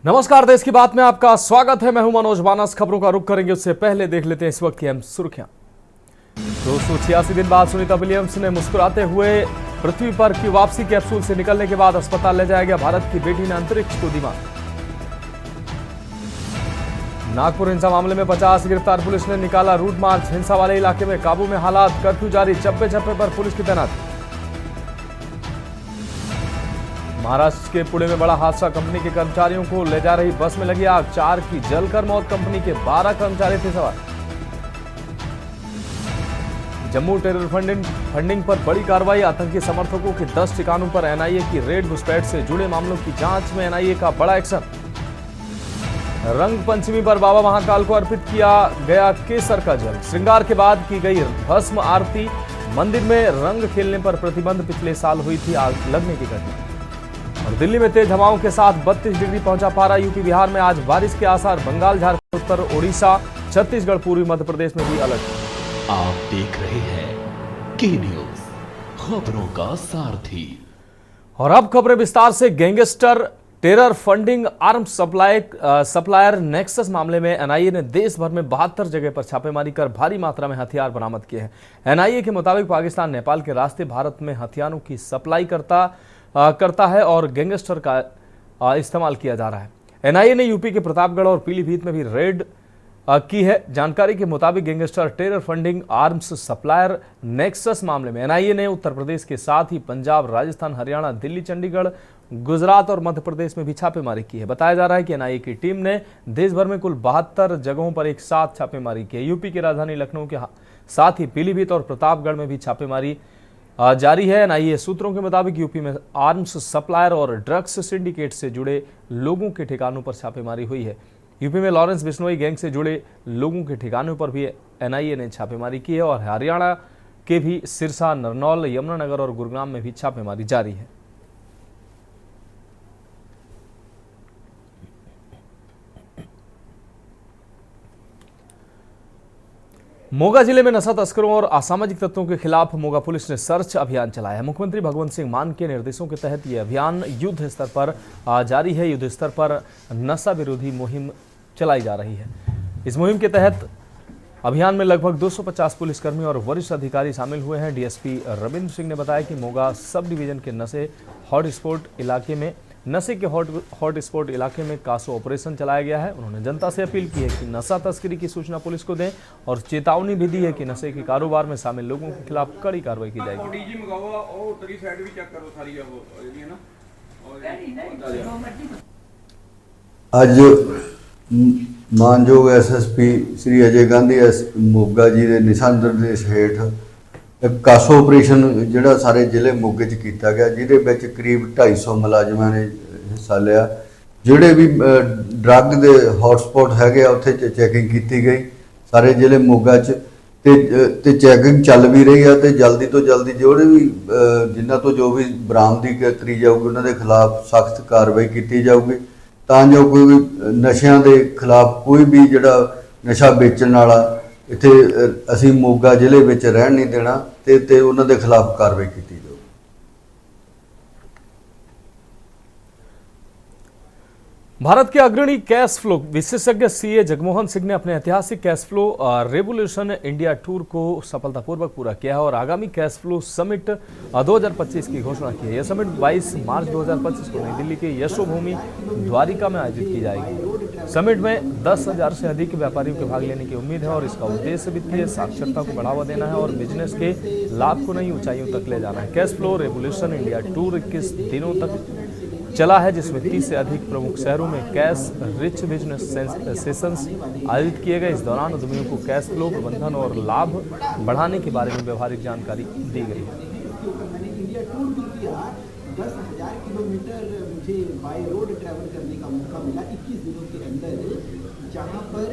नमस्कार, देश की बात में आपका स्वागत है। मैं हूं मनोज मानस। खबरों का रुख करेंगे उससे पहले देख लेते हैं इस वक्त की अहम सुर्खियां। 286 दिन बाद सुनीता विलियम्स ने मुस्कुराते हुए पृथ्वी पर की वापसी। कैप्सूल से निकलने के बाद अस्पताल ले जाया गया। भारत की बेटी ने अंतरिक्ष को दी मात। नागपुर हिंसा मामले में 50 गिरफ्तार। पुलिस ने निकाला रूट मार्च। हिंसा वाले इलाके में काबू में हालात। कर्फ्यू जारी। चप्पे चप्पे पर पुलिस की तैनाती। महाराष्ट्र के पुणे में बड़ा हादसा। कंपनी के कर्मचारियों को ले जा रही बस में लगी आग। 4 की जलकर मौत। कंपनी के 12 कर्मचारी थे सवार। जम्मू टेरर फंडिंग पर बड़ी कार्रवाई। आतंकी समर्थकों के 10 ठिकानों पर एनआईए की रेड। घुसपैठ से जुड़े मामलों की जांच में एनआईए का बड़ा एक्शन। रंग पंचमी पर बाबा महाकाल को अर्पित किया गया केसर का जल। श्रृंगार के बाद की गई भस्म आरती। मंदिर में रंग खेलने पर प्रतिबंध। पिछले साल हुई थी आग लगने की घटना। और दिल्ली में तेज हवाओं के साथ 32 डिग्री पहुंचा पारा। यूपी बिहार में आज बारिश के आसार। बंगाल, झारखंड, उत्तर ओडिशा, छत्तीसगढ़, पूर्वी मध्य प्रदेश में भी अलर्ट। आप देख रहे हैं के न्यूज, खबरों का सारथी। और अब खबरें विस्तार से। Gangster terror funding arms supplier nexus मामले में एनआईए ने देश भर में 72 जगह पर छापेमारी कर भारी मात्रा में हथियार बरामद किए हैं। एनआईए के मुताबिक पाकिस्तान नेपाल के रास्ते भारत में हथियारों की सप्लाई करता है और गैंगस्टर का इस्तेमाल किया जा रहा है। एनआईए ने यूपी के प्रतापगढ़ और पीलीभीत में भी रेड की है। जानकारी के मुताबिक gangster terror funding arms supplier nexus मामले में एनआईए ने उत्तर प्रदेश के साथ ही पंजाब, राजस्थान, हरियाणा, दिल्ली, चंडीगढ़, गुजरात और मध्य प्रदेश में भी छापेमारी की है। बताया जा रहा है कि एनआईए की टीम ने देश भर में कुल 72 जगहों पर एक साथ छापेमारी की है। यूपी की राजधानी लखनऊ के साथ ही पीलीभीत और प्रतापगढ़ में भी छापेमारी जारी है। एनआईए सूत्रों के मुताबिक यूपी में आर्म्स सप्लायर और ड्रग्स सिंडिकेट से जुड़े लोगों के ठिकानों पर छापेमारी हुई है। यूपी में लॉरेंस बिश्नोई गैंग से जुड़े लोगों के ठिकानों पर भी एनआईए ने छापेमारी की है। और हरियाणा के भी सिरसा, नरनौल, यमुनानगर और गुरुग्राम में भी छापेमारी जारी है। मोगा जिले में नशा तस्करों और असामाजिक तत्वों के खिलाफ मोगा पुलिस ने सर्च अभियान चलाया है। मुख्यमंत्री भगवंत सिंह मान के निर्देशों के तहत यह अभियान युद्ध स्तर पर जारी है। युद्ध स्तर पर नशा विरोधी मुहिम चलाई जा रही है। इस मुहिम के तहत अभियान में लगभग 250 पुलिसकर्मी और वरिष्ठ अधिकारी शामिल हुए हैं। डीएसपी रविंद्र सिंह ने बताया कि मोगा सब डिवीजन के नशे के हॉट स्पॉट इलाके में कासो ऑपरेशन चलाया गया है। उन्होंने जनता से अपील की है कि नशा तस्करी की सूचना पुलिस को दें और चेतावनी भी दी है कि नशे के कारोबार में शामिल लोगों के खिलाफ कड़ी कार्रवाई की जाएगी। आज मानयोग एसएसपी श्री अजय गांधी मोगा जी के दिशा निर्देश हेठ एक कासो ऑपरेशन जिहड़ा सारे जिले मोगे च कीता गया, जिहदे विच करीब 250 मुलाजमां ने हिस्सा लिया। जिहड़े भी ड्रग के हॉटस्पॉट है उत्थे चैकिंग की गई सारे जिले मोगा च ते चैकिंग चल भी रही है। तो जल्दी तो जल्दी जोड़े भी जिन्हों तो जो भी बरामदी करी जाऊगी उन्होंने खिलाफ सख्त कार्रवाई की जाऊगी, तां जो कोई नशियां के खिलाफ कोई भी जिहड़ा नशा बेचण वाला इत्थे असीं मोगा जिले विच रहन नहीं देना ते उन्हां दे खिलाफ कार्रवाई की जाऊगी। भारत के अग्रणी कैश फ्लो विशेषज्ञ सीए जगमोहन सिंह ने अपने ऐतिहासिक cash flow revolution India tour को सफलतापूर्वक पूरा किया है और आगामी कैश फ्लो समिट 2025 की घोषणा की है। यह समिट 22 मार्च 2025 को नई दिल्ली के यशोभूमि द्वारिका में आयोजित की जाएगी। समिट में 10,000 से अधिक व्यापारियों के भाग लेने की उम्मीद है और इसका उद्देश्य वित्तीय साक्षरता को बढ़ावा देना है और बिजनेस के लाभ को नई ऊंचाइयों तक ले जाना है। Cash flow revolution India tour 21 दिनों तक चला है, जिसमें 30 से अधिक प्रमुख शहरों में कैश रिच बिजनेस सेशंस आयोजित किए गए। इस दौरान उद्यमियों को कैश फ्लो प्रबंधन और लाभ बढ़ाने के बारे में व्यवहारिक जानकारी दी गई है। 10,000 किलोमीटर मुझे बाय रोड ट्रैवल करने का मौका मिला 21 दिनों के अंदर, जहां पर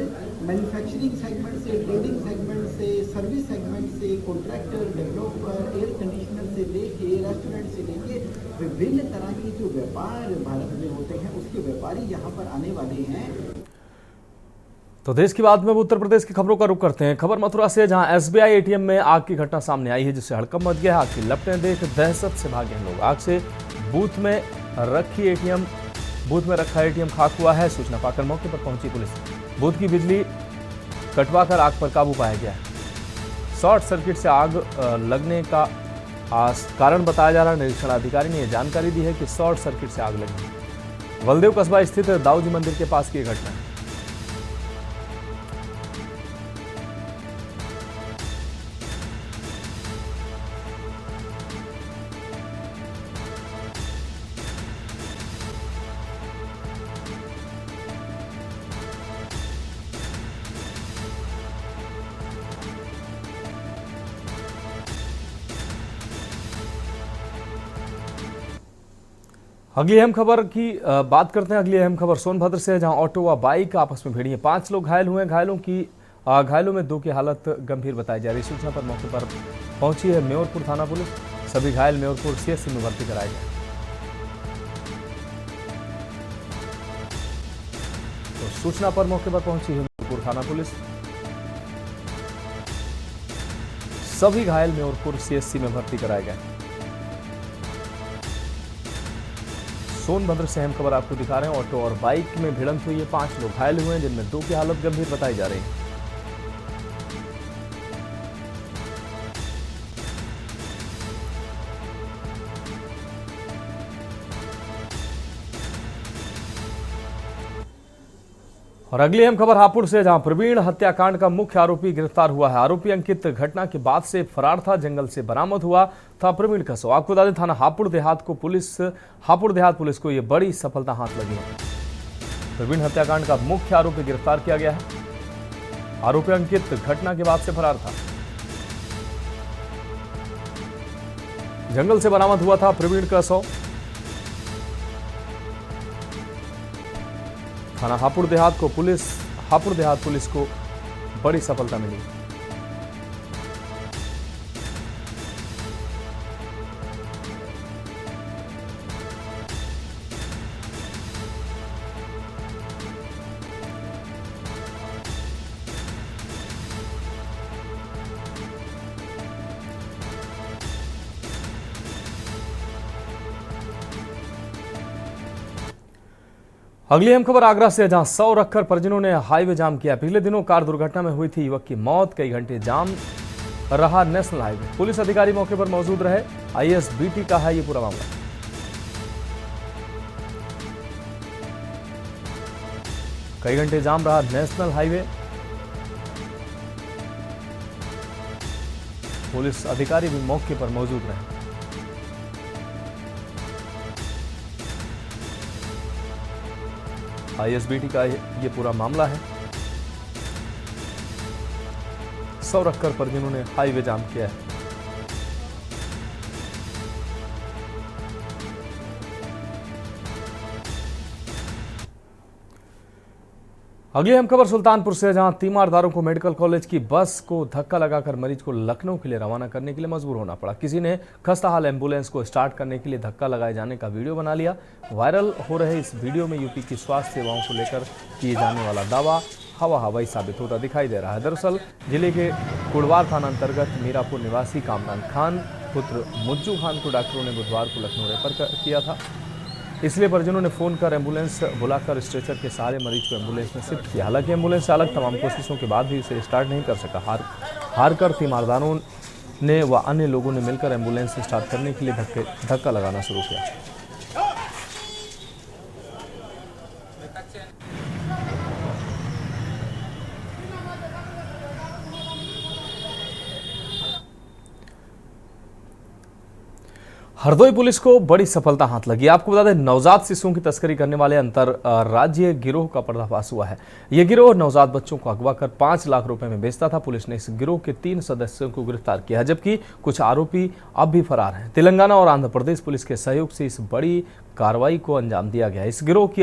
मैन्युफैक्चरिंग सेगमेंट से, ट्रेडिंग सेगमेंट से, सर्विस सेगमेंट से, कॉन्ट्रैक्टर, डेवलपर, एयर कंडीशनर से लेके रेस्टोरेंट से लेके विभिन्न तरह के जो व्यापार भारत में होते हैं उसके व्यापारी यहाँ पर आने वाले हैं। तो देश की बात में उत्तर प्रदेश की खबरों का रुख करते हैं। खबर मथुरा से, जहां एसबीआई एटीएम में आग की घटना सामने आई है, जिससे हड़कंप मच गया है। आग की लपटें देख दहशत से भागे हैं लोग। आग से बूथ में रखी एटीएम बूथ में रखा एटीएम खाक हुआ है। सूचना पाकर मौके पर पहुंची पुलिस। बूथ की बिजली कटवाकर आग पर काबू पाया गया है। शॉर्ट सर्किट से आग लगने का कारण बताया जा रहा है। निरीक्षण अधिकारी ने यह जानकारी दी है कि शॉर्ट सर्किट से आग लगी। बलदेव कस्बा स्थित दाऊजी मंदिर के पास की घटना है। अगली अहम खबर की बात करते हैं। अगली अहम खबर सोनभद्र से है, जहां ऑटो व बाइक आपस में भिड़ी है। 5 लोग घायल हुए। घायलों में 2 की हालत गंभीर बताई जा रही। सूचना पर मौके पर पहुंची है म्योरपुर थाना पुलिस। सभी घायल म्योरपुर सीएचसी में भर्ती कराए गए। तो सूचना पर मौके पर पहुंची है म्योरपुर थाना पुलिस। सभी घायल म्योरपुर सीएचसी में भर्ती कराए गए। सोनभद्र से अहम खबर आपको दिखा रहे हैं। ऑटो और बाइक में भिड़ंत हुई है। 5 लोग घायल हुए हैं, जिनमें 2 की हालत गंभीर बताई जा रही है। और अगली अहम खबर हापुड़ से, जहां प्रवीण हत्याकांड का मुख्य आरोपी गिरफ्तार हुआ है। आरोपी अंकित घटना के बाद से फरार था। जंगल से बरामद हुआ था प्रवीण का शव। आपको बता दें, थाना हापुड़ देहात पुलिस को यह बड़ी सफलता हाथ लगी है। प्रवीण हत्याकांड का मुख्य आरोपी गिरफ्तार किया गया है। आरोपी अंकित घटना के बाद से फरार था। जंगल से बरामद हुआ था प्रवीण का शव। थाना हापुड़ देहात पुलिस को बड़ी सफलता मिली। अगली अहम खबर आगरा से, जहां 100 रखकर परिजनों ने हाईवे जाम किया। पिछले दिनों कार दुर्घटना में हुई थी युवक की मौत। कई घंटे जाम रहा नेशनल हाईवे। पुलिस अधिकारी मौके पर मौजूद रहे। ISBT का है ये पूरा मामला। कई घंटे जाम रहा नेशनल हाईवे। पुलिस अधिकारी भी मौके पर मौजूद रहे। ISBT का ये पूरा मामला है। 100 रखकर परिजनों ने हाईवे जाम किया है। अगली अहम खबर सुल्तानपुर से, जहां तीमारदारों को मेडिकल कॉलेज की बस को धक्का लगाकर मरीज को लखनऊ के लिए रवाना करने के लिए मजबूर होना पड़ा। किसी ने खस्ताहाल एम्बुलेंस को स्टार्ट करने के लिए धक्का लगाए जाने का वीडियो बना लिया। वायरल हो रहे इस वीडियो में यूपी की स्वास्थ्य सेवाओं को लेकर किए जाने वाला दावा हवाई साबित होता दिखाई दे रहा है। दरअसल जिले के कुड़वार थाना अंतर्गत मीरापुर निवासी कामरान खान पुत्र मुज्जू खान को डॉक्टरों ने बुधवार को लखनऊ रेफर किया था। इसलिए परिजनों ने फोन कर एम्बुलेंस बुलाकर स्ट्रेचर के सहारे मरीज को एम्बुलेंस में शिफ्ट किया। हालांकि एम्बुलेंस चालक तमाम कोशिशों के बाद भी उसे स्टार्ट नहीं कर सका। हार कर तीमारदारों ने व अन्य लोगों ने मिलकर एम्बुलेंस स्टार्ट करने के लिए धक्का लगाना शुरू किया। हरदोई पुलिस को बड़ी सफलता हाथ लगी। आपको बता दें, नवजात शिशुओं की तस्करी करने वाले अंतरराज्यीय गिरोह का पर्दाफाश हुआ है। यह गिरोह नवजात बच्चों को अगवा कर 5 लाख रुपए में बेचता था। पुलिस ने इस गिरोह के 3 सदस्यों को गिरफ्तार किया, जबकि कुछ आरोपी अब भी फरार हैं। तेलंगाना और आंध्र प्रदेश पुलिस के सहयोग से इस बड़ी कार्रवाई को अंजाम दिया गया। इस गिरोह की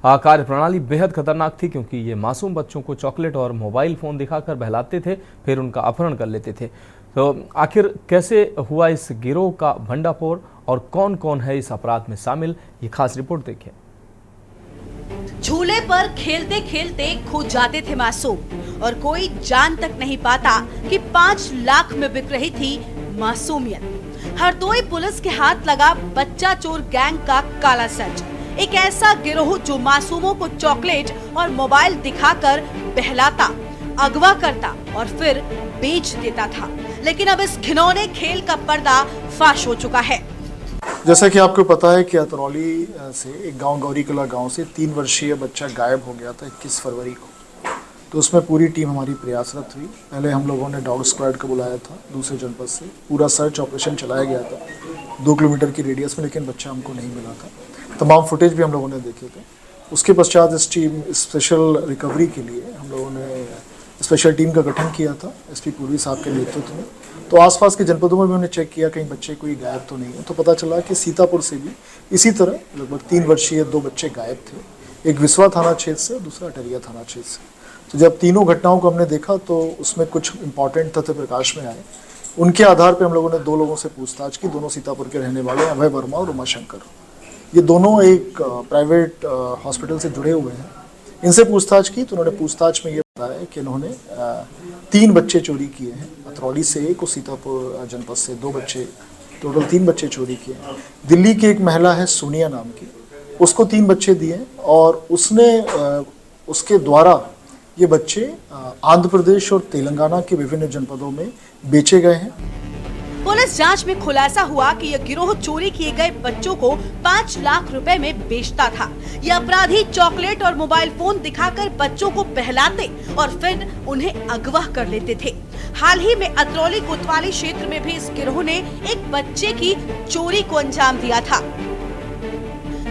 कार्यप्रणाली बेहद खतरनाक थी, क्योंकि ये मासूम बच्चों को चॉकलेट और मोबाइल फोन दिखाकर बहलाते थे, फिर उनका अपहरण कर लेते थे। तो आखिर कैसे हुआ इस गिरोह का भंडाफोड़ और कौन कौन है इस अपराध में शामिल, ये खास रिपोर्ट देखिए। झूले पर खेलते खेलते खो जाते थे मासूम और कोई जान तक नहीं पाता कि 5 लाख में बिक रही थी मासूमियत। हरदोई पुलिस के हाथ लगा बच्चा चोर गैंग का काला सच। एक ऐसा गिरोह जो मासूमों को चॉकलेट और मोबाइल दिखाकर बहलाता, अगवा करता और फिर बेच देता था। लेकिन अब इस घिनौने खेल का पर्दा फाश हो चुका है। जैसा कि आपको पता है कि अतरौली से एक गांव गौरी कला गांव से 3 वर्षीय बच्चा गायब हो गया था 21 फरवरी को। तो उसमें पूरी टीम हमारी प्रयासरत हुई। पहले हम लोगों ने डॉग स्क्वाड को बुलाया था दूसरे जनपद से, पूरा सर्च ऑपरेशन चलाया गया था 2 किलोमीटर की रेडियस में, लेकिन बच्चा हमको नहीं मिला था। तमाम फुटेज भी हम लोगों ने देखे थे। उसके पश्चात इस टीम स्पेशल रिकवरी के लिए हम लोगों ने स्पेशल टीम का गठन किया था एसपी पूर्वी साहब के नेतृत्व में। तो आसपास के जनपदों में भी उन्होंने चेक किया कहीं बच्चे कोई गायब तो नहीं है। तो पता चला कि सीतापुर से भी इसी तरह लगभग 3 वर्षीय 2 बच्चे गायब थे, एक विसवा थाना क्षेत्र से, दूसरा अटरिया थाना क्षेत्र से। तो जब तीनों घटनाओं को हमने देखा तो उसमें कुछ इंपॉर्टेंट तथ्य प्रकाश में आए। उनके आधार पर हम लोगों ने 2 लोगों से पूछताछ की, दोनों सीतापुर के रहने वाले अभय वर्मा और उमाशंकर। ये दोनों एक प्राइवेट हॉस्पिटल से जुड़े हुए हैं। इनसे पूछताछ की तो उन्होंने पूछताछ में ये बताया कि इन्होंने 3 बच्चे चोरी किए हैं, अतरौली से 1 और सीतापुर जनपद से 2 बच्चे, टोटल 3 बच्चे चोरी किए हैं। दिल्ली की एक महिला है सोनिया नाम की, उसको 3 बच्चे दिए और उसने उसके द्वारा ये बच्चे आंध्र प्रदेश और तेलंगाना के विभिन्न जनपदों में बेचे गए हैं। पुलिस जांच में खुलासा हुआ कि यह गिरोह चोरी किए गए बच्चों को 5 लाख रुपए में बेचता था। यह अपराधी चॉकलेट और मोबाइल फोन दिखाकर बच्चों को बहलाते और फिर उन्हें अगवा कर लेते थे। हाल ही में अतरौली कोतवाली क्षेत्र में भी इस गिरोह ने एक बच्चे की चोरी को अंजाम दिया था।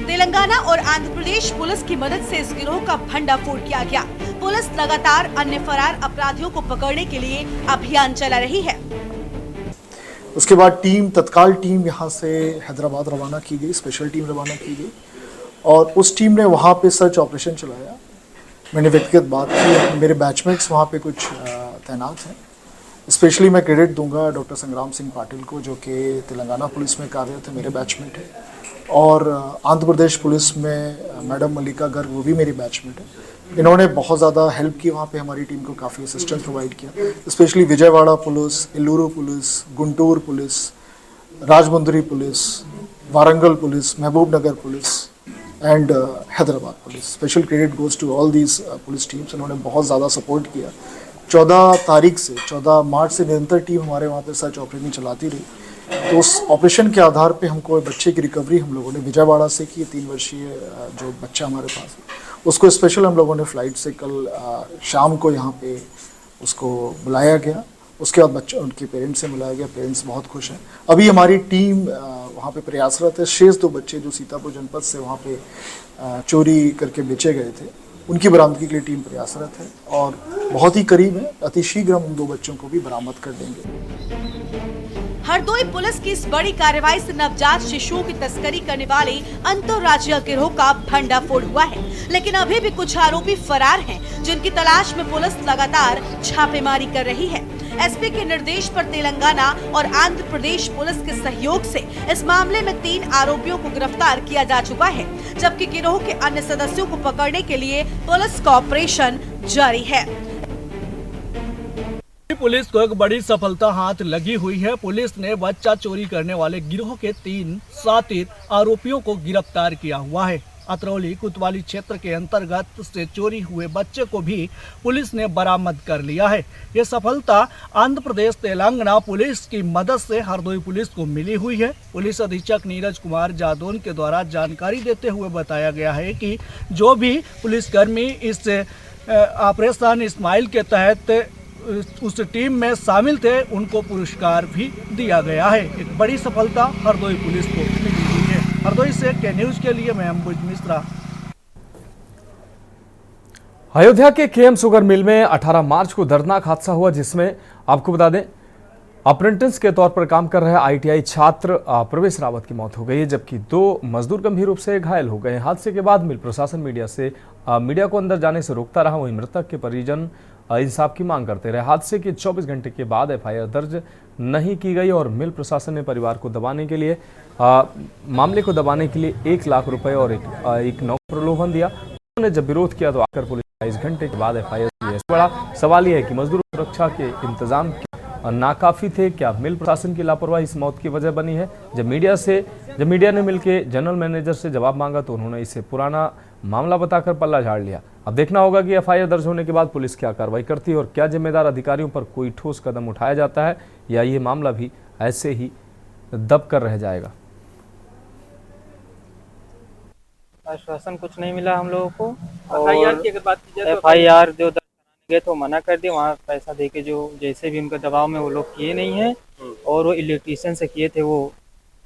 तेलंगाना और आंध्र प्रदेश पुलिस की मदद से इस गिरोह का भंडाफोड़ किया गया। पुलिस लगातार अन्य फरार अपराधियों को पकड़ने के लिए अभियान चला रही है। उसके बाद तत्काल टीम यहाँ से हैदराबाद रवाना की गई, स्पेशल टीम रवाना की गई और उस टीम ने वहाँ पे सर्च ऑपरेशन चलाया। मैंने व्यक्तिगत बात की, मेरे बैचमेट्स वहाँ पे कुछ तैनात हैं। स्पेशली मैं क्रेडिट दूंगा डॉक्टर संग्राम सिंह पाटिल को, जो कि तेलंगाना पुलिस में कार्यरत है, मेरे बैचमेट है, और आंध्र प्रदेश पुलिस में मैडम मल्लिका गर्ग, वो भी मेरी बैचमेट है। इन्होंने बहुत ज़्यादा हेल्प की, वहाँ पे हमारी टीम को काफ़ी असिस्टेंस प्रोवाइड किया। Specially Vijayawada police, Eluru police, Guntur police, Rajahmundry police, Warangal police, Mahbubnagar police and Hyderabad police. Special credit goes to all these police teams. इन्होंने बहुत ज़्यादा सपोर्ट किया। 14 मार्च से निरंतर टीम हमारे वहाँ पे सर्च ऑपरेशन चलाती रही। तो उस ऑपरेशन के आधार पे हमको बच्चे की रिकवरी हम लोगों ने विजयवाड़ा से की। 3 वर्षीय जो बच्चा हमारे पास है, उसको स्पेशल हम लोगों ने फ़्लाइट से कल शाम को यहाँ पे उसको बुलाया गया। उसके बाद बच्चे, उनके पेरेंट्स से बुलाया गया। पेरेंट्स बहुत खुश हैं। अभी हमारी टीम वहाँ पे प्रयासरत है। शेष 2 बच्चे जो सीतापुर जनपद से वहाँ पे चोरी करके बेचे गए थे, उनकी बरामदगी के लिए टीम प्रयासरत है और बहुत ही करीब है। अति शीघ्र हम उन 2 बच्चों को भी बरामद कर देंगे। हरदोई पुलिस की इस बड़ी कार्रवाई से नवजात शिशुओं की तस्करी करने वाले अंतर्राज्यीय गिरोह का भंडाफोड़ हुआ है, लेकिन अभी भी कुछ आरोपी फरार हैं, जिनकी तलाश में पुलिस लगातार छापेमारी कर रही है। एसपी के निर्देश पर तेलंगाना और आंध्र प्रदेश पुलिस के सहयोग से इस मामले में 3 आरोपियों को गिरफ्तार किया जा चुका है, जबकि गिरोह के अन्य सदस्यों को पकड़ने के लिए पुलिस का ऑपरेशन जारी है। पुलिस को एक बड़ी सफलता हाथ लगी हुई है। पुलिस ने बच्चा चोरी करने वाले गिरोह के 3 शातिर आरोपियों को गिरफ्तार किया हुआ है। अतरौली कोतवाली क्षेत्र के अंतर्गत से चोरी हुए बच्चे को भी पुलिस ने बरामद कर लिया है। ये सफलता आंध्र प्रदेश तेलंगाना पुलिस की मदद से हरदोई पुलिस को मिली हुई है। पुलिस अधीक्षक नीरज कुमार जादौन के द्वारा जानकारी देते हुए बताया गया है कि जो भी पुलिसकर्मी इस ऑपरेशन स्माइल के तहत उस टीम में शामिल थे, उनको पुरस्कार भी दिया गया है। एक बड़ी सफलता हरदोई पुलिस को मिली हुई है। हरदोई से के न्यूज के लिए मैं अंबुज मिश्रा। अयोध्या के केएम शुगर मिल में 18 मार्च को दर्दनाक हादसा हुआ, जिसमें आपको बता दें अप्रेंटिस के तौर पर काम कर रहे आईटीआई छात्र प्रवेश रावत की मौत हो गई है, जबकि 2 मजदूर गंभीर रूप से घायल हो गए। हादसे के बाद मिल प्रशासन मीडिया को अंदर जाने से रोकता रहा। वहीं मृतक के परिजन इंसाफ की मांग करते रहे। हादसे के 24 घंटे के बाद एफआईआर दर्ज नहीं की गई और मिल प्रशासन ने परिवार को दबाने के लिए मामले को दबाने के लिए 1 लाख रुपए और एक नौकरी प्रलोभन दिया। उन्होंने जब विरोध किया तो आकर पुलिस 22 घंटे के बाद एफआईआर दी है। बड़ा सवाल यह है कि मजदूर सुरक्षा के इंतजाम नाकाफी थे। क्या मिल प्रशासन की लापरवाही इस मौत की वजह बनी है? जब मीडिया से जब मीडिया ने मिलकर जनरल मैनेजर से जवाब मांगा तो उन्होंने इसे पुराना मामला बताकर पल्ला झाड़ लिया। अब देखना होगा कि एफआईआर दर्ज होने के बाद पुलिस क्या कार्रवाई करती है और क्या जिम्मेदार अधिकारियों पर कोई ठोस कदम उठाया जाता है या ये मामला भी ऐसे ही दब कर रह जाएगा। आश्वासन कुछ नहीं मिला हम लोगों को। एफआईआर की अगर बात की जाए तो एफआईआर जो दर्ज कराने गए तो मना कर दिए, वहाँ पैसा देके जो जैसे भी उनके दबाव में वो लोग किए नहीं है। और वो इलेक्ट्रीशियन से किए थे, वो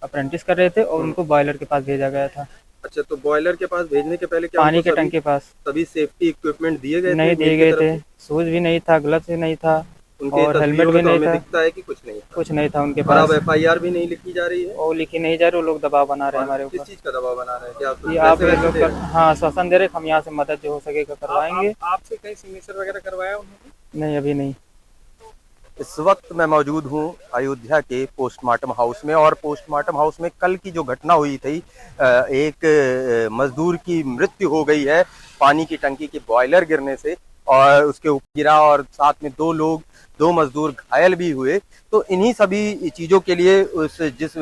अप्रेंटिस कर रहे थे और उनको बॉयलर के पास भेजा गया था। अच्छा, तो बॉयलर के पास भेजने के पहले क्या पानी के टंकी के पास सभी सेफ्टी इक्विपमेंट दिए गए नहीं दिए गए थे? शूज भी नहीं था, ग्लव्स भी नहीं था और हेलमेट भी नहीं था। दिखता है कि कुछ नहीं था उनके पास। अब एफआईआर भी नहीं लिखी जा रही है। वो लिखी नहीं जा रही, वो लोग दबाव बना रहे हैं हमारे ऊपर। किस चीज का दबाव बना रहे हैं? क्या आप लोग हाँ आश्वासन दे रहे, हम यहाँ से मदद जो हो सकेगा करवाएंगे। आपसे कहीं सिग्नेचर वगैरह करवाया उन्होंने? नहीं, अभी नहीं। इस वक्त मैं मौजूद हूँ अयोध्या के पोस्टमार्टम हाउस में और पोस्टमार्टम हाउस में कल की जो घटना हुई थी, एक मजदूर की मृत्यु हो गई है पानी की टंकी के बॉयलर गिरने से और उसके ऊपर गिरा और साथ में दो मजदूर घायल भी हुए। तो इन्हीं सभी चीज़ों के लिए जिस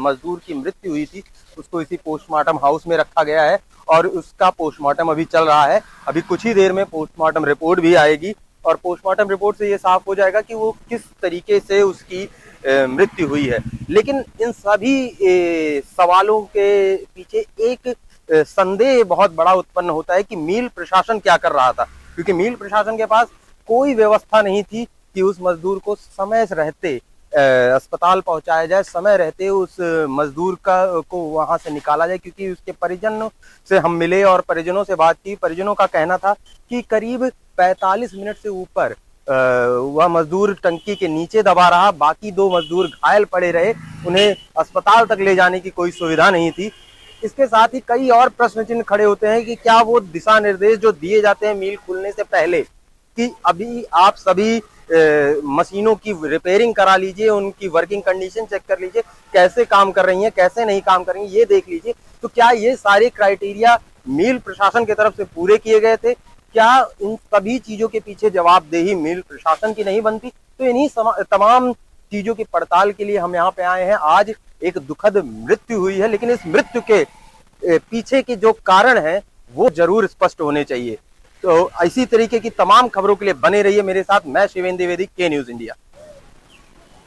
मजदूर की मृत्यु हुई थी उसको इसी पोस्टमार्टम हाउस में रखा गया है और उसका पोस्टमार्टम अभी चल रहा है। अभी कुछ ही देर में पोस्टमार्टम रिपोर्ट भी आएगी और पोस्टमार्टम रिपोर्ट से ये साफ हो जाएगा कि वो किस तरीके से उसकी मृत्यु हुई है। लेकिन इन सभी सवालों के पीछे एक संदेह बहुत बड़ा उत्पन्न होता है कि मिल प्रशासन क्या कर रहा था, क्योंकि मिल प्रशासन के पास कोई व्यवस्था नहीं थी कि उस मजदूर को समय से रहते अस्पताल पहुंचाया जाए, समय रहते उस मजदूर को वहां से निकाला जाए। क्योंकि उसके परिजनों से हम मिले और परिजनों से बात की, परिजनों का कहना था कि करीब 45 मिनट से ऊपर वह मजदूर टंकी के नीचे दबा रहा, बाकी 2 मजदूर घायल पड़े रहे, उन्हें अस्पताल तक ले जाने की कोई सुविधा नहीं थी। इसके साथ ही कई और प्रश्न चिन्ह खड़े होते हैं कि क्या वो दिशा निर्देश जो दिए जाते हैं मिल खुलने से पहले कि अभी आप सभी मशीनों की रिपेयरिंग करा लीजिए, उनकी वर्किंग कंडीशन चेक कर लीजिए, कैसे काम कर रही हैं, कैसे नहीं काम कर रही हैं, ये देख लीजिए। तो क्या ये सारे क्राइटेरिया मिल प्रशासन की तरफ से पूरे किए गए थे? क्या इन सभी चीजों के पीछे जवाबदेही मिल प्रशासन की नहीं बनती? तो इन्हीं तमाम चीजों की पड़ताल के लिए हम यहाँ पे आए हैं। आज एक दुखद मृत्यु हुई है, लेकिन इस मृत्यु के पीछे के जो कारण है वो जरूर स्पष्ट होने चाहिए। तो इसी तरीके की तमाम खबरों के लिए बने रहिए मेरे साथ। मैं शिवेंद्र द्विवेदी, के न्यूज इंडिया।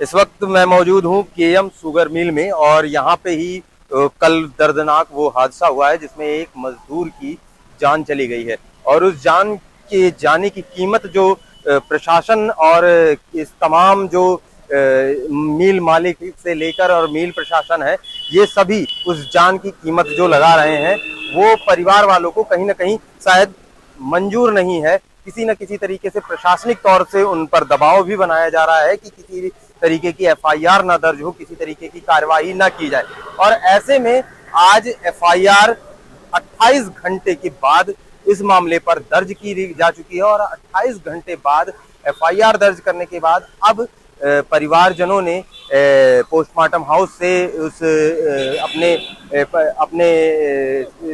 इस वक्त मैं मौजूद हूँ केएम शुगर मिल में और यहाँ पे ही कल दर्दनाक वो हादसा हुआ है जिसमें एक मजदूर की जान चली गई है और उस जान के जाने की कीमत जो प्रशासन और इस तमाम जो मिल मालिक से लेकर और मिल प्रशासन है, ये सभी उस जान की कीमत जो लगा रहे हैं वो परिवार वालों को कहीं ना कहीं शायद मंजूर नहीं है। किसी न किसी तरीके से प्रशासनिक तौर से उन पर दबाव भी बनाया जा रहा है कि किसी तरीके की एफआईआर ना दर्ज हो, किसी तरीके की कार्रवाई ना की जाए। और ऐसे में आज एफआईआर 28 घंटे के बाद इस मामले पर दर्ज की जा चुकी है और 28 घंटे बाद एफआईआर दर्ज करने के बाद अब परिवारजनों ने पोस्टमार्टम हाउस से उस अपने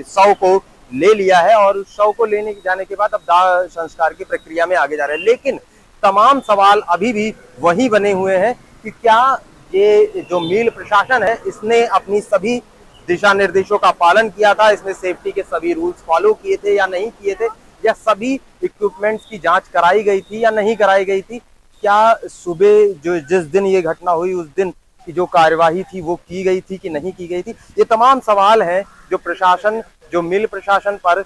शव को ले लिया है और उस शव को लेने जाने के बाद अब दाह संस्कार की प्रक्रिया में आगे जा रहे हैं। लेकिन तमाम सवाल अभी भी वही बने हुए हैं कि क्या ये जो मिल प्रशासन है इसने अपनी सभी दिशा निर्देशों का पालन किया था, इसने सेफ्टी के सभी रूल्स फॉलो किए थे या नहीं किए थे, या सभी इक्विपमेंट्स की जांच कराई गई थी या नहीं कराई गई थी, क्या सुबह जो जिस दिन ये घटना हुई उस दिन की जो कार्यवाही थी वो की गई थी कि नहीं की गई थी। ये तमाम सवाल हैं जो प्रशासन जो मिल प्रशासन पर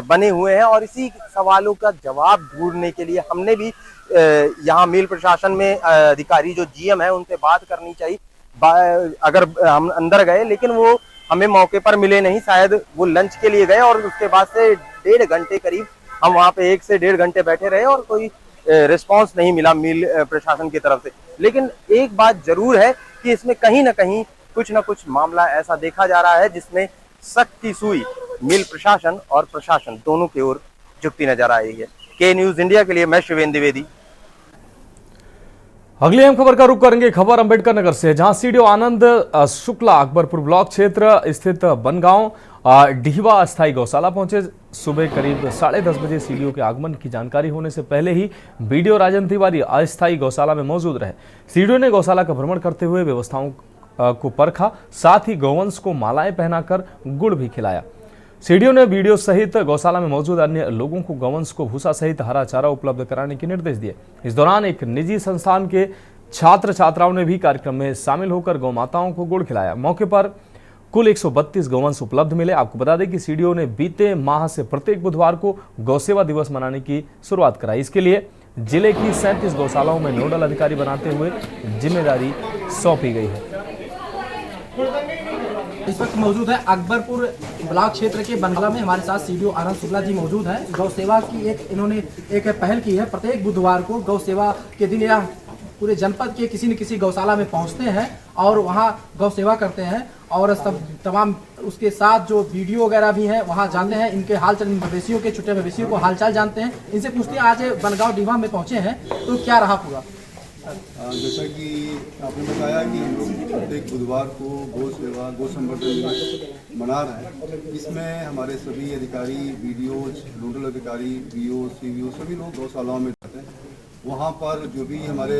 बने हुए हैं और इसी सवालों का जवाब ढूंढने के लिए हमने भी यहाँ मिल प्रशासन में अधिकारी जो जीएम है उनसे बात करनी चाहिए। अगर हम अंदर गए लेकिन वो हमें मौके पर मिले नहीं, शायद वो लंच के लिए गए और उसके बाद से 1.5 घंटे करीब हम वहाँ पे 1 से 1.5 घंटे बैठे रहे और कोई रिस्पांस नहीं मिला मिल प्रशासन की तरफ से। लेकिन एक बात जरूर है कि इसमें कहीं ना कहीं कुछ ना कुछ मामला ऐसा देखा जा रहा है जिसमें सख्ती सुई मिल प्रशासन और प्रशासन दोनों की ओर झुकती नजर आ रही है। के न्यूज इंडिया के लिए मैं शिवेंद्र द्विवेदी। अगली अहम खबर का रुख करेंगे खबर अंबेडकर नगर से, जहां सीडीओ आनंद शुक्ला अकबरपुर ब्लॉक क्षेत्र स्थित बनगांव डिहवा अस्थायी गौशाला पहुंचे। सुबह करीब 10:30 बजे सीडीओ के आगमन की जानकारी होने से पहले ही बीडीओ राजन तिवारी अस्थायी गौशाला में मौजूद रहे। सीडीओ ने गौशाला का भ्रमण करते हुए व्यवस्थाओं को परखा, साथ ही गौवंश को मालाएं पहनाकर गुड़ भी खिलाया। सीडीओ ने वीडियो सहित गौशाला में मौजूद अन्य लोगों को गौवंश को भूसा सहित हरा चारा उपलब्ध कराने के निर्देश दिए। इस दौरान एक निजी संस्थान के छात्र छात्राओं ने भी कार्यक्रम में शामिल होकर गौ माताओं को गुड़ खिलाया। मौके पर कुल 132 गौवंश उपलब्ध मिले। आपको बता दें कि सीडीओ ने बीते माह से प्रत्येक बुधवार को गौसेवा दिवस मनाने की शुरुआत कराई। इसके लिए जिले की 37 गौशालाओं में नोडल अधिकारी बनाते हुए जिम्मेदारी सौंपी गई है। इस वक्त मौजूद है अकबरपुर ब्लॉक क्षेत्र के बनगला में। हमारे साथ सीडीओ आनंद शुक्ला जी मौजूद हैं। गौ सेवा की इन्होंने एक पहल की है। प्रत्येक बुधवार को गौ सेवा के दिन या पूरे जनपद के किसी न किसी गौशाला में पहुंचते हैं और वहां गौ सेवा करते हैं और सब तमाम उसके साथ जो वीडियो वगैरह भी हैं वहां जानते हैं इनके हालचाल, इन मवेशियों के छोटे मवेशियों को हालचाल जानते हैं। इनसे पूछते हैं, आज बनगांव डीवा में पहुंचे हैं तो क्या रहा पूरा? जैसा कि आपने बताया कि हम लोग प्रत्येक बुधवार को गौ सेवा गौ संवर्धन दिवस मना रहे हैं। इसमें हमारे सभी अधिकारी, वीडियो, नोडल अधिकारी, वीओ, सीवीओ सभी लोग गौशालाओं में जाते हैं। वहाँ पर जो भी हमारे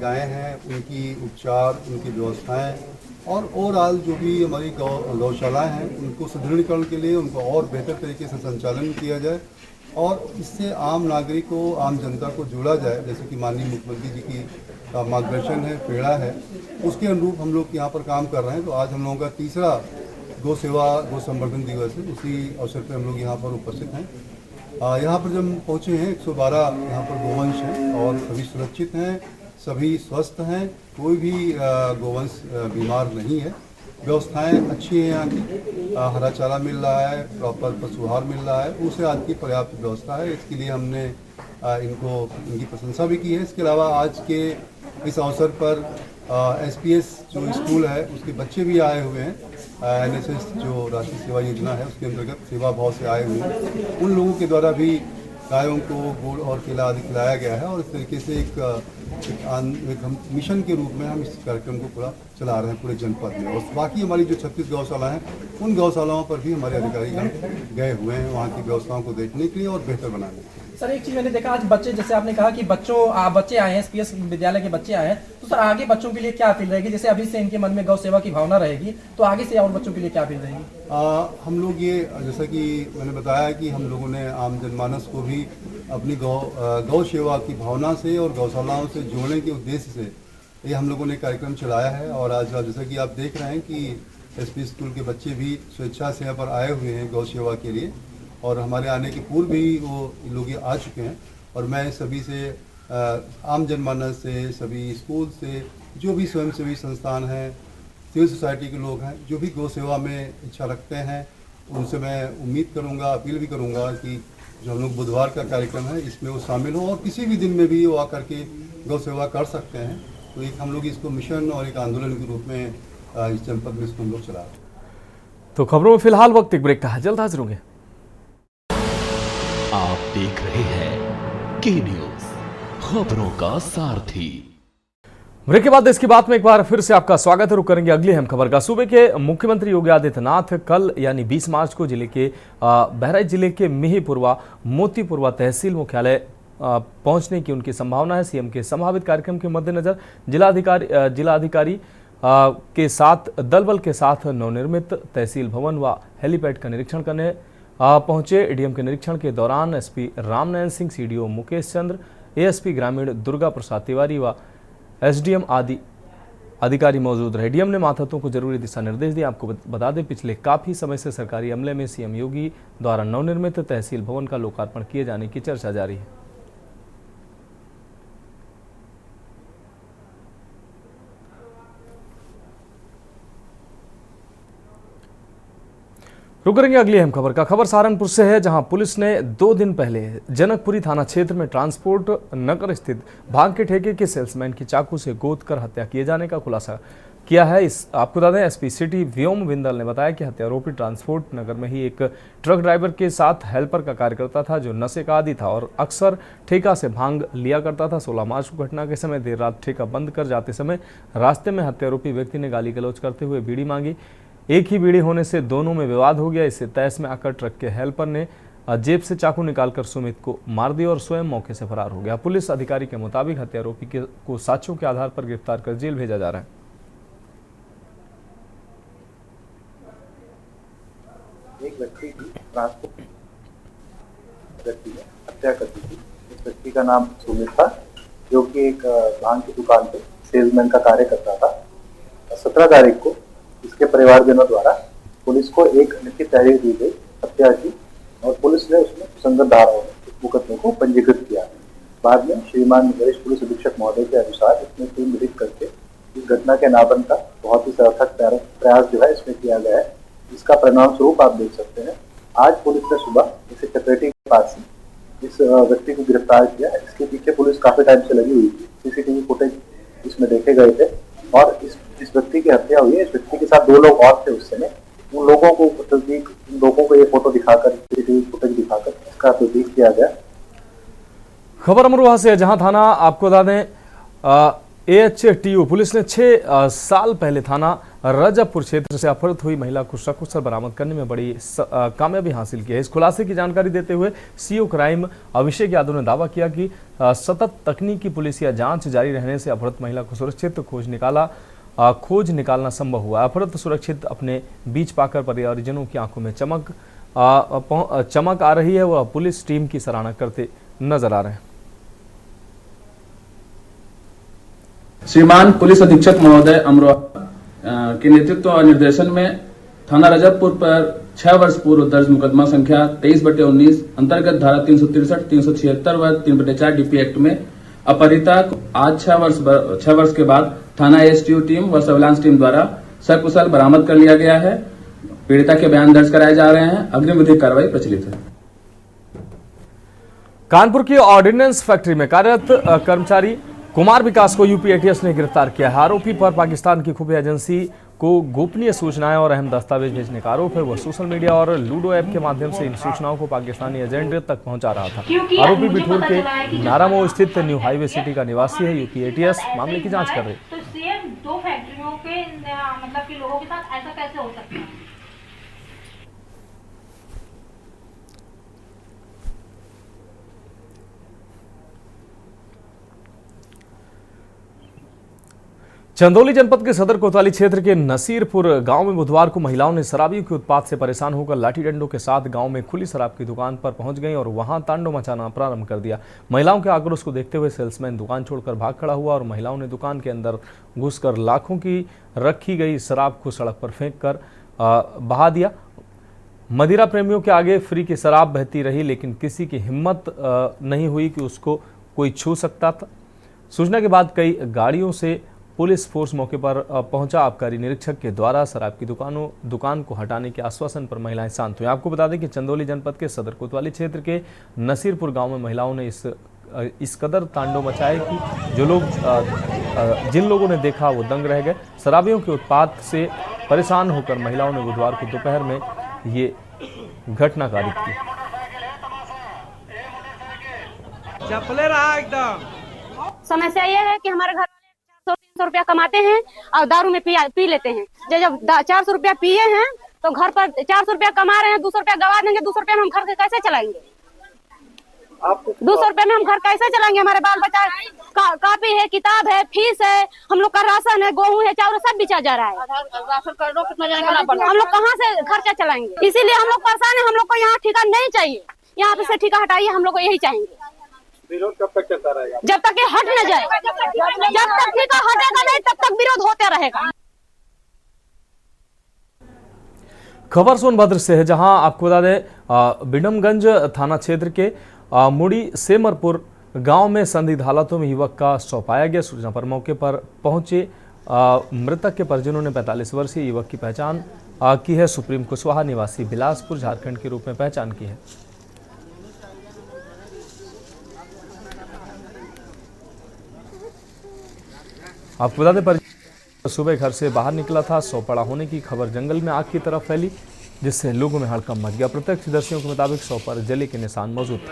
गायें हैं उनकी उपचार, उनकी व्यवस्थाएं और ओवरऑल जो भी हमारी गौशालाएँ हैं उनको सुदृढ़ीकरण के लिए उनको और बेहतर तरीके से संचालन किया जाए और इससे आम नागरिक को, आम जनता को जोड़ा जाए। जैसे कि माननीय मुख्यमंत्री जी की मार्गदर्शन है, प्रेरणा है, उसके अनुरूप हम लोग यहाँ पर काम कर रहे हैं। तो आज हम लोगों का तीसरा गौ सेवा गौ संवर्धन दिवस है। उसी अवसर पर हम लोग यहाँ पर उपस्थित हैं। यहाँ पर जब पहुँचे हैं 112 यहाँ पर गोवंश हैं और सभी सुरक्षित हैं, सभी स्वस्थ हैं, कोई भी गोवंश बीमार नहीं है। व्यवस्थाएं अच्छी हैं यहाँ की, हरा चारा मिल रहा है, प्रॉपर पशुहार मिल रहा है, उससे आज की पर्याप्त व्यवस्था है। इसके लिए हमने इनकी प्रशंसा भी की है। इसके अलावा आज के इस अवसर पर एसपीएस जो स्कूल है उसके बच्चे भी आए हुए हैं। एनएसएस जो राष्ट्रीय सेवा योजना है उसके अंतर्गत सेवा भाव से आए हुए हैं। उन लोगों के द्वारा भी गायों को गुड़ और केला आदि खिलाया गया है और इस तरीके से एक मिशन के रूप में हम इस कार्यक्रम को पूरा चला रहे हैं पूरे जनपद में। और बाकी हमारी जो 36 गौशाला हैं उन गौशालाओं पर भी हमारे अधिकारीगण गए हुए हैं वहाँ की व्यवस्थाओं को देखने के लिए और बेहतर बनाने के लिए। सर एक चीज़ मैंने देखा, आज बच्चे, जैसे आपने कहा कि बच्चे आए हैं, एसपीएस विद्यालय के बच्चे आए हैं, तो सर आगे बच्चों के लिए क्या अपील रहेगी? जैसे अभी से इनके मन में गौ सेवा की भावना रहेगी तो आगे से और बच्चों के लिए क्या अपील रहेगी? हम लोग ये, जैसा कि मैंने बताया कि हम लोगों ने आम जनमानस को भी अपनी गौ सेवा की भावना से और गौशालाओं से जोड़ने के उद्देश्य से ये हम लोगों ने कार्यक्रम चलाया है। और आज जैसा कि आप देख रहे हैं कि एसपी स्कूल के बच्चे भी स्वेच्छा से यहाँ पर आए हुए हैं गौ सेवा के लिए और हमारे आने के पूर्व भी वो लोग आ चुके हैं। और मैं सभी से, आम जनमानस से, सभी स्कूल से, जो भी स्वयंसेवी संस्थान हैं, सिविल सोसाइटी के लोग हैं, जो भी गौ सेवा में इच्छा रखते हैं, उनसे मैं उम्मीद करूंगा, अपील भी करूंगा कि जो हम लोग बुधवार का कार्यक्रम है इसमें वो शामिल हो और किसी भी दिन में भी वो आकर के गौ सेवा कर सकते हैं। तो एक हम लोग इसको मिशन और एक आंदोलन के रूप में इस जनपद में इसको हम लोग चला रहे हैं। तो खबरों में फिलहाल वक्त एक ब्रेक का है, जल्द हाजिर होंगे। आप देख रहे हैं के न्यूज, खबरों का सारथी। ब्रेक के बाद देश की बात में एक बार फिर से आपका स्वागत है। रुक करेंगे अगली अहम खबर का। सूबे के मुख्यमंत्री योगी आदित्यनाथ कल यानी 20 मार्च को जिले के बहराइच जिले के मिहीपुरवा मोतीपुरवा तहसील मुख्यालय पहुंचने की उनकी संभावना है। सीएम के संभावित कार्यक्रम के मद्देनजर जिलाधिकारी के साथ दलबल के साथ नवनिर्मित तहसील भवन व हेलीपैड का निरीक्षण करने पहुंचे। एडीएम के निरीक्षण के दौरान एसपी रामनयन सिंह, सीडीओ मुकेश चंद्र, एएसपी ग्रामीण दुर्गा प्रसाद तिवारी व एसडीएम आदि अधिकारी मौजूद रहे। डीएम ने मातहतों को जरूरी दिशा निर्देश दिए। आपको बता दें, पिछले काफी समय से सरकारी अमले में सीएम योगी द्वारा नवनिर्मित तहसील भवन का लोकार्पण किए जाने की चर्चा जारी है। रुक करेंगे अगली अहम खबर का। खबर सहारनपुर से है, जहां पुलिस ने 2 दिन पहले जनकपुरी थाना क्षेत्र में ट्रांसपोर्ट नगर स्थित भांग के ठेके के सेल्समैन की चाकू से गोद कर हत्या किए जाने का खुलासा किया है। आपको बता दें, एसपी सिटी व्योम बिंदल ने बताया कि हत्यारोपी ट्रांसपोर्ट नगर में ही एक ट्रक ड्राइवर के साथ हेल्पर का कार्य करता था, जो नशे का आदी था और अक्सर ठेका से भांग लिया करता था। 16 मार्च को घटना के समय देर रात ठेका बंद कर जाते समय रास्ते में हत्यारोपी व्यक्ति ने गाली गलौज करते हुए बीड़ी मांगी। एक ही बीड़ी होने से दोनों में विवाद हो गया। इससे तहस में आकर ट्रक के हेल्पर ने जेब से चाकू निकालकर सुमित को मार दिया और स्वयं मौके से फरार हो गया। पुलिस अधिकारी के मुताबिक हत्यारोपी को साक्ष्यों के आधार पर गिरफ्तार कर जेल भेजा जा रहा है। ट्रांसपोर्ट व्यक्ति ने हत्या कर दी थी। इस व्यक्ति का नाम सुमित था, जो कि एक भांग की दुकान पे सेल्समैन का कार्य करता था। 17 तारीख को इसके परिवारजनों द्वारा पुलिस को एक लिखित तहरीर दी गई हत्या की, और पुलिस ने उसमें सुसंगत धाराओं में इस मुकदमे को पंजीकृत किया। बाद में श्रीमान वरिष्ठ पुलिस अधीक्षक महोदय के अनुसार इसमें टीम गठित करके इस घटना के नापन का बहुत ही सार्थक प्रयास जो है इसमें किया गया है। इसका परिणाम स्वरूप आप देख सकते हैं, आज पुलिस ने सुबह इसे चपेटी के पास ही इस व्यक्ति को गिरफ्तार किया। इसके पीछे पुलिस काफी टाइम से लगी हुई थी, सीसीटीवी फुटेज इसमें देखे गए थे, और इस व्यक्ति की हत्या हुई है। इस व्यक्ति के साथ 2 लोग और थे उस समय। उन लोगों को ये फोटो दिखाकर, सीसीटीवी फुटेज दिखाकर इसका तस्दीक किया गया। खबर अमरोहा से है, जहां थाना आपको बता दें AHTU पुलिस ने 6 साल पहले थाना रजबपुर क्षेत्र से अपहृत हुई महिला को सकुशल बरामद करने में बड़ी कामयाबी हासिल की है। इस खुलासे की जानकारी देते हुए CO क्राइम अभिषेक यादव ने दावा किया कि सतत तकनीकी पुलिसिया जांच जारी रहने से अपहृत महिला को सुरक्षित खोज निकालना संभव हुआ। अपहृत सुरक्षित अपने बीच पाकर परिवारजनों की आंखों में चमक आ रही है। वह पुलिस टीम की सराहना करते नजर आ रहे हैं। श्रीमान पुलिस अधीक्षक महोदय अमरोहा के नेतृत्व और निर्देशन में थाना रजबपुर पर 6 वर्ष पूर्व दर्ज मुकदमा संख्या 23/19 अंतर्गत धारा 363, 376 व 3/4 DP एक्ट में अपहृता आज 6 वर्ष के बाद थाना AHTU टीम व सर्विलांस टीम द्वारा सकुशल बरामद कर लिया गया है। पीड़िता के बयान दर्ज कराए जा रहे हैं। अग्रिम विधिक कार्रवाई प्रचलित है। कानपुर की ऑर्डिनेंस फैक्ट्री में कार्यरत कर्मचारी कुमार विकास को UP ATS ने गिरफ्तार किया है। आरोपी पर पाकिस्तान की खुफिया एजेंसी को गोपनीय सूचनाएं और अहम दस्तावेज भेजने का आरोप है। वह सोशल मीडिया और लूडो ऐप के माध्यम से इन सूचनाओं को पाकिस्तानी एजेंट तक पहुंचा रहा था। आरोपी बिठूर के नारामो स्थित न्यू हाईवे सिटी का निवासी है। UP ATS मामले की जांच कर रही है। तो सेम 2 फैक्ट्रियों के मतलब कि लोगों के साथ ऐसा कैसे हो सकता है? चंदौली जनपद के सदर कोतवाली क्षेत्र के नसीरपुर गांव में बुधवार को महिलाओं ने शराबियों के उत्पात से परेशान होकर लाठी डंडों के साथ गांव में खुली शराब की दुकान पर पहुंच गईं और वहां तांडव मचाना प्रारंभ कर दिया। महिलाओं के आक्रोश को देखते हुए सेल्समैन दुकान छोड़कर भाग खड़ा हुआ और महिलाओं ने दुकान के अंदर घुसकर लाखों की रखी गई शराब को सड़क पर फेंक कर बहा दिया। मदिरा प्रेमियों के आगे फ्री की शराब बहती रही, लेकिन किसी की हिम्मत नहीं हुई कि उसको कोई छू सकता था। सूचना के बाद कई गाड़ियों से पुलिस फोर्स मौके पर पहुंचा। आबकारी निरीक्षक के द्वारा शराब की दुकान को हटाने के आश्वासन पर महिलाएं शांत हुई। आपको बता दें कि चंदौली जनपद के सदर कोतवाली क्षेत्र के नसीरपुर गांव में महिलाओं ने इस कदर तांडव मचाए कि जिन लोगों ने देखा वो दंग रह गए। शराबियों के उत्पात से परेशान होकर महिलाओं ने बुधवार को दोपहर में ये घटना कारित की। चपले रहा एकदम। समस्या ये है कि हमारे घर 200-300 रुपया कमाते हैं और दारू में पी लेते हैं। जब 400 रुपया पिए हैं तो घर पर 400 रुपया कमा रहे हैं, 200 रुपया गवा देंगे। 200 रुपया में हम घर कैसे चलाएंगे? 200 रुपया में हम घर कैसे चलाएंगे? हमारे बाल बच्चा कॉपी है, किताब है, फीस है, हम लोग का राशन है, गेहूं है, चावल सब बेचा जा रहा है। हम लोग कहाँ से खर्चा चलाएंगे? इसीलिए हम लोग परेशान है। हम लोग को यहाँ ठेका नहीं चाहिए, यहाँ पे से ठेका हटाइए। हम लोग को यही चाहेंगे। विरोध कब तक चलता रहेगा? जब तक ये हट न जाए, जब तक ठेका हटेगा नहीं तब तक विरोध होता रहेगा। खबर सोनभद्र से है, जहां आपको बता दें बिडमगंज थाना क्षेत्र के मुड़ी सेमरपुर गांव में संदिग्ध हालातों में युवक का शव पाया गया। सूचना पर मौके पर पहुंचे मृतक के परिजनों ने 45 वर्षीय युवक की पहचान की है। सुप्रीम कुशवाहा निवासी बिलासपुर झारखंड के रूप में पहचान की है। आपको बता दें सुबह घर से बाहर निकला था। शव पड़ा होने की खबर जंगल में आग की तरफ फैली, जिससे लोगों में हड़कंप मच गया। प्रत्यक्षदर्शियों के मुताबिक शव पर जले के निशान मौजूद थे।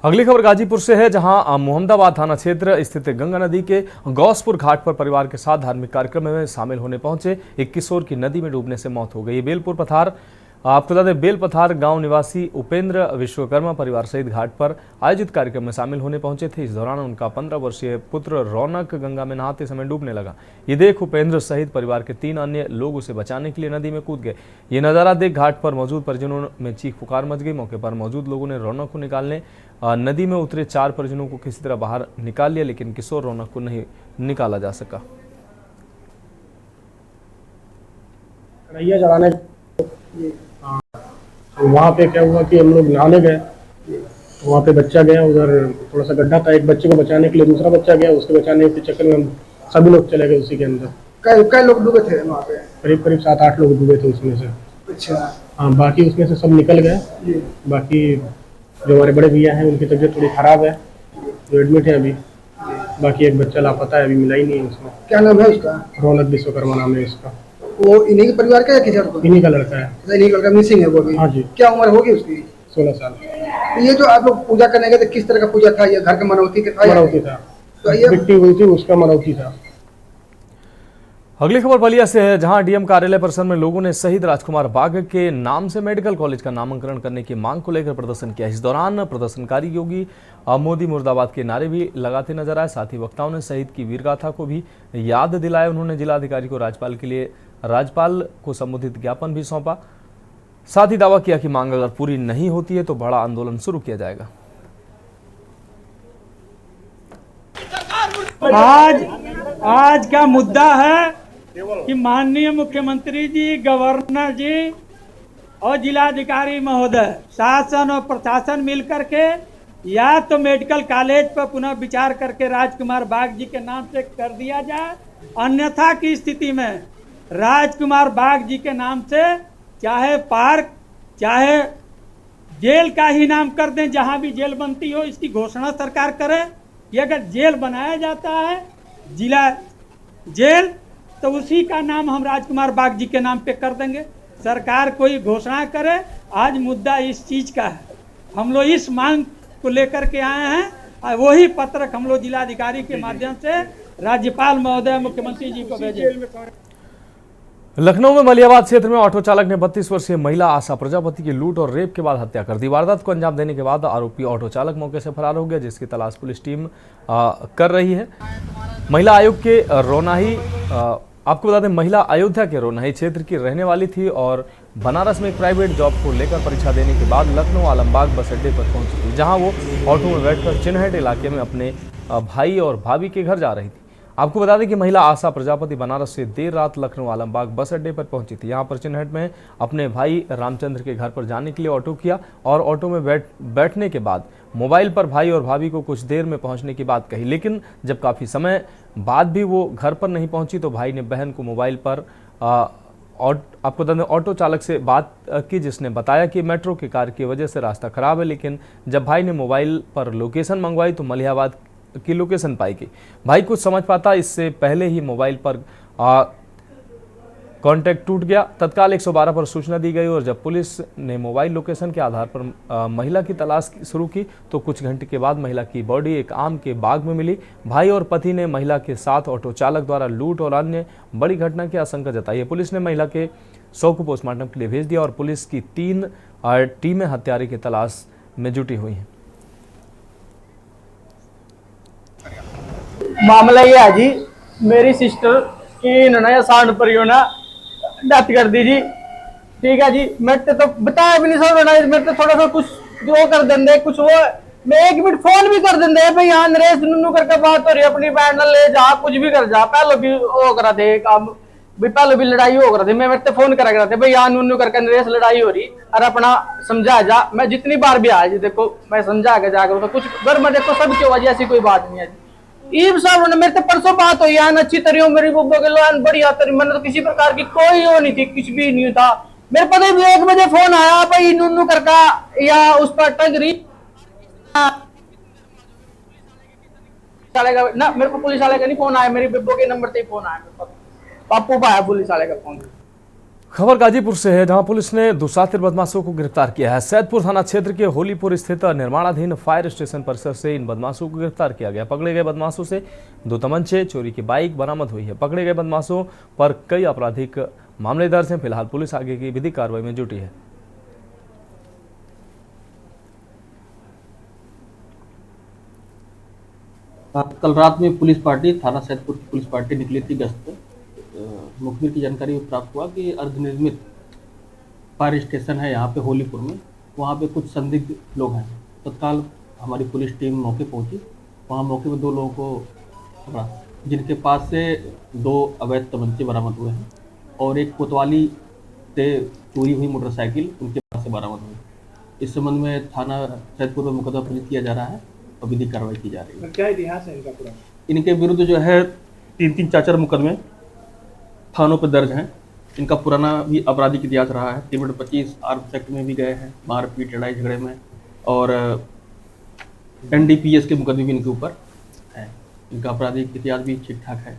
अगली खबर गाजीपुर से है, जहां मोहम्मदाबाद थाना क्षेत्र स्थित गंगा नदी के गौसपुर घाट पर परिवार के साथ धार्मिक कार्यक्रम में शामिल होने पहुंचे एक किशोर की नदी में डूबने से मौत हो गई। बेलपुर पथार आपको बता दें, बेल पथार गांव निवासी उपेंद्र विश्वकर्मा परिवार सहित घाट पर आयोजित कार्यक्रम में शामिल होने पहुंचे थे। इस दौरान उनका 15 वर्षीय पुत्र रौनक गंगा में नहाते समय डूबने लगा। ये देख उपेंद्र सहित परिवार के 3 अन्य लोग उसे बचाने के लिए नदी में कूद गए। ये नजारा देख घाट पर मौजूद परिजनों में चीख पुकार मच गई। मौके पर मौजूद लोगों ने रौनक को निकालने नदी में उतरे 4 परिजनों को किसी तरह बाहर निकाल लिया, लेकिन किशोर रौनक को नहीं निकाला जा सका। वहाँ पे क्या हुआ कि हम लोग नहाने गए, वहाँ पे बच्चा गया, उधर थोड़ा सा गड्ढा था, एक बच्चे को बचाने के लिए दूसरा बच्चा गया, उसके बचाने के चक्कर में हम सभी लोग चले गए उसी के अंदर। कई लोग डूबे थे वहाँ पे? करीब 7-8 लोग डूबे थे उसमें से। अच्छा। हाँ, बाकी उसमें से सब निकल गए। बाकी जो हमारे बड़े भैया हैं उनकी तबीयत थोड़ी खराब है, जो एडमिट है अभी। बाकी एक बच्चा लापता है, अभी मिला ही नहीं है उसमें। क्या नाम है उसका? रौनक विश्वकर्मा नाम है इसका। वो इन्हीं के परिवार का या किसी और? इन्हीं का लड़का है। इन्हीं का लड़का मिसिंग है वो भी? हाँ जी। क्या उम्र होगी उसकी? 16 साल। तो ये जो आप लोग पूजा करने गए थे, किस तरह का पूजा था? ये घर का मनौती का था? मनौती था, तो ये मिट्टी हुई थी, उसका मनौती था। अगली खबर बलिया से है, जहां डीएम कार्यालय परिसर में लोगों ने शहीद राजकुमार बाग के नाम से मेडिकल कॉलेज का नामांकन करने की मांग को लेकर प्रदर्शन किया। इस दौरान प्रदर्शनकारी योगी मोदी मुर्दाबाद के नारे भी लगाते नजर आए। साथ ही वक्ताओं ने शहीद की वीरगाथा को भी याद दिलाया। उन्होंने जिलाधिकारी को राज्यपाल को संबोधित ज्ञापन भी सौंपा। साथ ही दावा किया कि मांग अगर पूरी नहीं होती है तो बड़ा आंदोलन शुरू किया जाएगा। आज का मुद्दा है कि माननीय मुख्यमंत्री जी, गवर्नर जी और जिलाधिकारी महोदय, शासन और प्रशासन मिलकर के या तो मेडिकल कॉलेज पर पुनः विचार करके राजकुमार बाग जी के नाम से कर दिया जाए, अन्यथा की स्थिति में राजकुमार बाग जी के नाम से चाहे पार्क चाहे जेल का ही नाम कर दें, जहां भी जेल बनती हो इसकी घोषणा सरकार करे। ये अगर जेल बनाया जाता है जिला जेल, तो उसी का नाम हम राजकुमार बाग जी के नाम पे कर देंगे। सरकार कोई घोषणा करे। आज मुद्दा इस चीज का है, हम लोग इस मांग को लेकर के आए हैं। वही पत्रक हम लोग जिलाधिकारी के माध्यम से राज्यपाल महोदय, मुख्यमंत्री जी को भेजे। लखनऊ में मलियाबाद क्षेत्र में ऑटो चालक ने 32 वर्षीय महिला आशा प्रजापति की लूट और रेप के बाद हत्या कर दी। वारदात को अंजाम देने के बाद आरोपी ऑटो चालक मौके से फरार हो गया, जिसकी तलाश पुलिस टीम कर रही है। महिला आयोग के रोनाही आपको बता दें, महिला अयोध्या के रोनाही क्षेत्र की रहने वाली थी और बनारस में एक प्राइवेट जॉब को लेकर परीक्षा देने के बाद लखनऊ आलमबाग बस अड्डे पर पहुंची थी, जहां वो ऑटो में बैठकर चिन्हट इलाके में अपने भाई और भाभी के घर जा रही थी। आपको बता दें कि महिला आशा प्रजापति बनारस से देर रात लखनऊ आलमबाग बस अड्डे पर पहुंची थी। यहां पर चिन्हट में अपने भाई रामचंद्र के घर पर जाने के लिए ऑटो किया और ऑटो में बैठने के बाद मोबाइल पर भाई और भाभी को कुछ देर में पहुंचने की बात कही, लेकिन जब काफ़ी समय बाद भी वो घर पर नहीं पहुंची तो भाई ने बहन को मोबाइल पर आपको बता दें ऑटो चालक से बात की, जिसने बताया कि मेट्रो के कार्य की वजह से रास्ता खराब है। लेकिन जब भाई ने मोबाइल पर लोकेशन मंगवाई तो मलियाबाद की लोकेशन पाई गई। भाई कुछ समझ पाता इससे पहले ही मोबाइल पर कांटेक्ट टूट गया। तत्काल 112 पर सूचना दी गई और जब पुलिस ने मोबाइल लोकेशन के आधार पर महिला की तलाश शुरू की तो कुछ घंटे के बाद महिला की बॉडी एक आम के बाग में मिली। भाई और पति ने महिला के साथ ऑटो चालक द्वारा लूट और अन्य बड़ी घटना की आशंका जताई है। पुलिस ने महिला के शव को पोस्टमार्टम के लिए भेज दिया और पुलिस की 3 टीमें हत्यारे की तलाश में जुटी हुई हैं। मामला ये है जी, मेरी सिस्टर की इन्होंने सांड परियों ने डेथ कर दी जी। ठीक है जी, मेरे तो बताया भी नहीं सर, मेरे तो थोड़ा सा कुछ जो कर देंगे, कुछ वो मैं 1 मिनट फोन भी कर देंगे भाई, यहाँ नरेश नुनू करके बात हो रही है, अपनी बैंड ले जा, कुछ भी कर जा। पहले भी वो करा थे काम भी, पहले भी लड़ाई हो रहा थी, मैं मेरे फोन करा करते भाई यहाँ नुनू करके नरेश लड़ाई हो रही और अपना समझा जा। मैं जितनी बार भी आया जी, देखो मैं समझा के जाकर तो कुछ घर में देखो सब क्यों वजह ऐसी कोई बात नहीं है जी। ईब साहब ने मेरे तो परसों बात हुई है अच्छी तरह, मेरी बुब्बो के लोन बढ़िया तरह, मैंने तो किसी प्रकार की कोई वो नहीं थी, कुछ भी नहीं था। मेरे पता भी 1 बजे फोन आया भाई नुनू करका या उस पर टगरी ना, मेरे को पुलिस वाले का नहीं फोन आया, मेरी बुब्बो के नंबर से ही फोन आया, पापू पाया पुलिस वाले का फोन। खबर गाजीपुर से है, जहां पुलिस ने दुशातिर बदमाशों को गिरफ्तार किया है। सैदपुर थाना क्षेत्र के होलीपुर स्थित निर्माणाधीन फायर स्टेशन परिसर से इन बदमाशों को गिरफ्तार किया गया। पकड़े गए बदमाशों से 2 तमंचे, चोरी की बाइक बरामद हुई है। पकड़े गए बदमाशों पर कई आपराधिक मामले दर्ज हैं। फिलहाल पुलिस आगे की विधिक कार्रवाई में जुटी है। कल रात में पुलिस पार्टी थाना सैदपुर की पुलिस पार्टी निकली थी गश्त पे। मुखबिर की जानकारी प्राप्त हुआ कि अर्धनिर्मित फायर स्टेशन है यहाँ पे होलीपुर में, वहाँ पे कुछ संदिग्ध लोग हैं। तत्काल हमारी पुलिस टीम मौके पहुँची। वहाँ मौके पर 2 लोगों को पकड़ा, जिनके पास से 2 अवैध तमंचे बरामद हुए हैं और एक कोतवाली से चोरी हुई मोटरसाइकिल उनके पास से बरामद हुई। इस संबंध में थाना सैदपुर में मुकदमा पंजीकृत किया जा रहा है और विधिक कार्रवाई की जा रही है। क्या इतिहास है इनका पूरा? इनके विरुद्ध जो है 3 4 मुकदमे थानों पर दर्ज हैं। इनका पुराना भी आपराधिक इतिहास रहा है। 325 आर्म्स एक्ट में भी गए हैं, मारपीट लड़ाई झगड़े में, और NDPS के मुकदमे भी इनके ऊपर हैं। इनका आपराधिक इतिहास भी ठीक ठाक है।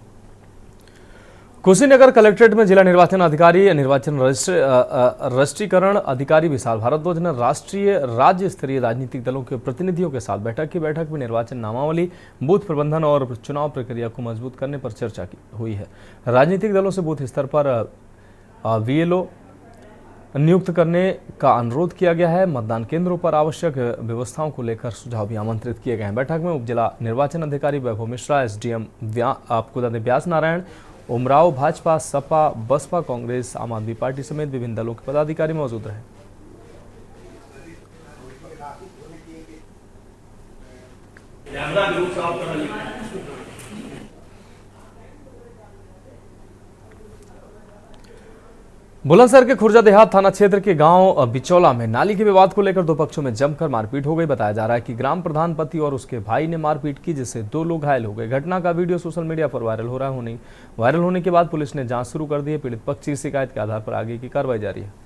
कुशीनगर कलेक्ट्रेट में जिला निर्वाचन अधिकारी, निर्वाचन रजिस्ट्रीकरण अधिकारी विशाल भारद्वाज ने राष्ट्रीय राज्य स्तरीय राजनीतिक दलों के प्रतिनिधियों के साथ बैठक की। बैठक में निर्वाचन नामावली, बूथ प्रबंधन और चुनाव प्रक्रिया को मजबूत करने पर चर्चा हुई है। राजनीतिक दलों से बूथ स्तर पर VLO नियुक्त करने का अनुरोध किया गया है। मतदान केंद्रों पर आवश्यक व्यवस्थाओं को लेकर सुझाव भी आमंत्रित किए गए हैं। बैठक में उप जिला निर्वाचन अधिकारी वैभव मिश्रा, SDM व्यास नारायण, उमराव, भाजपा, सपा, बसपा, कांग्रेस, आम आदमी पार्टी समेत विभिन्न दलों के पदाधिकारी मौजूद रहे। बुलंदशहर के खुर्जा देहात थाना क्षेत्र के गांव बिचौला में नाली के विवाद को लेकर 2 पक्षों में जमकर मारपीट हो गई। बताया जा रहा है कि ग्राम प्रधान पति और उसके भाई ने मारपीट की, जिससे 2 लोग घायल हो गए। घटना का वीडियो सोशल मीडिया पर वायरल होने के बाद पुलिस ने जांच शुरू कर दी है। पीड़ित पक्ष की शिकायत के आधार पर आगे की कार्रवाई जारी है।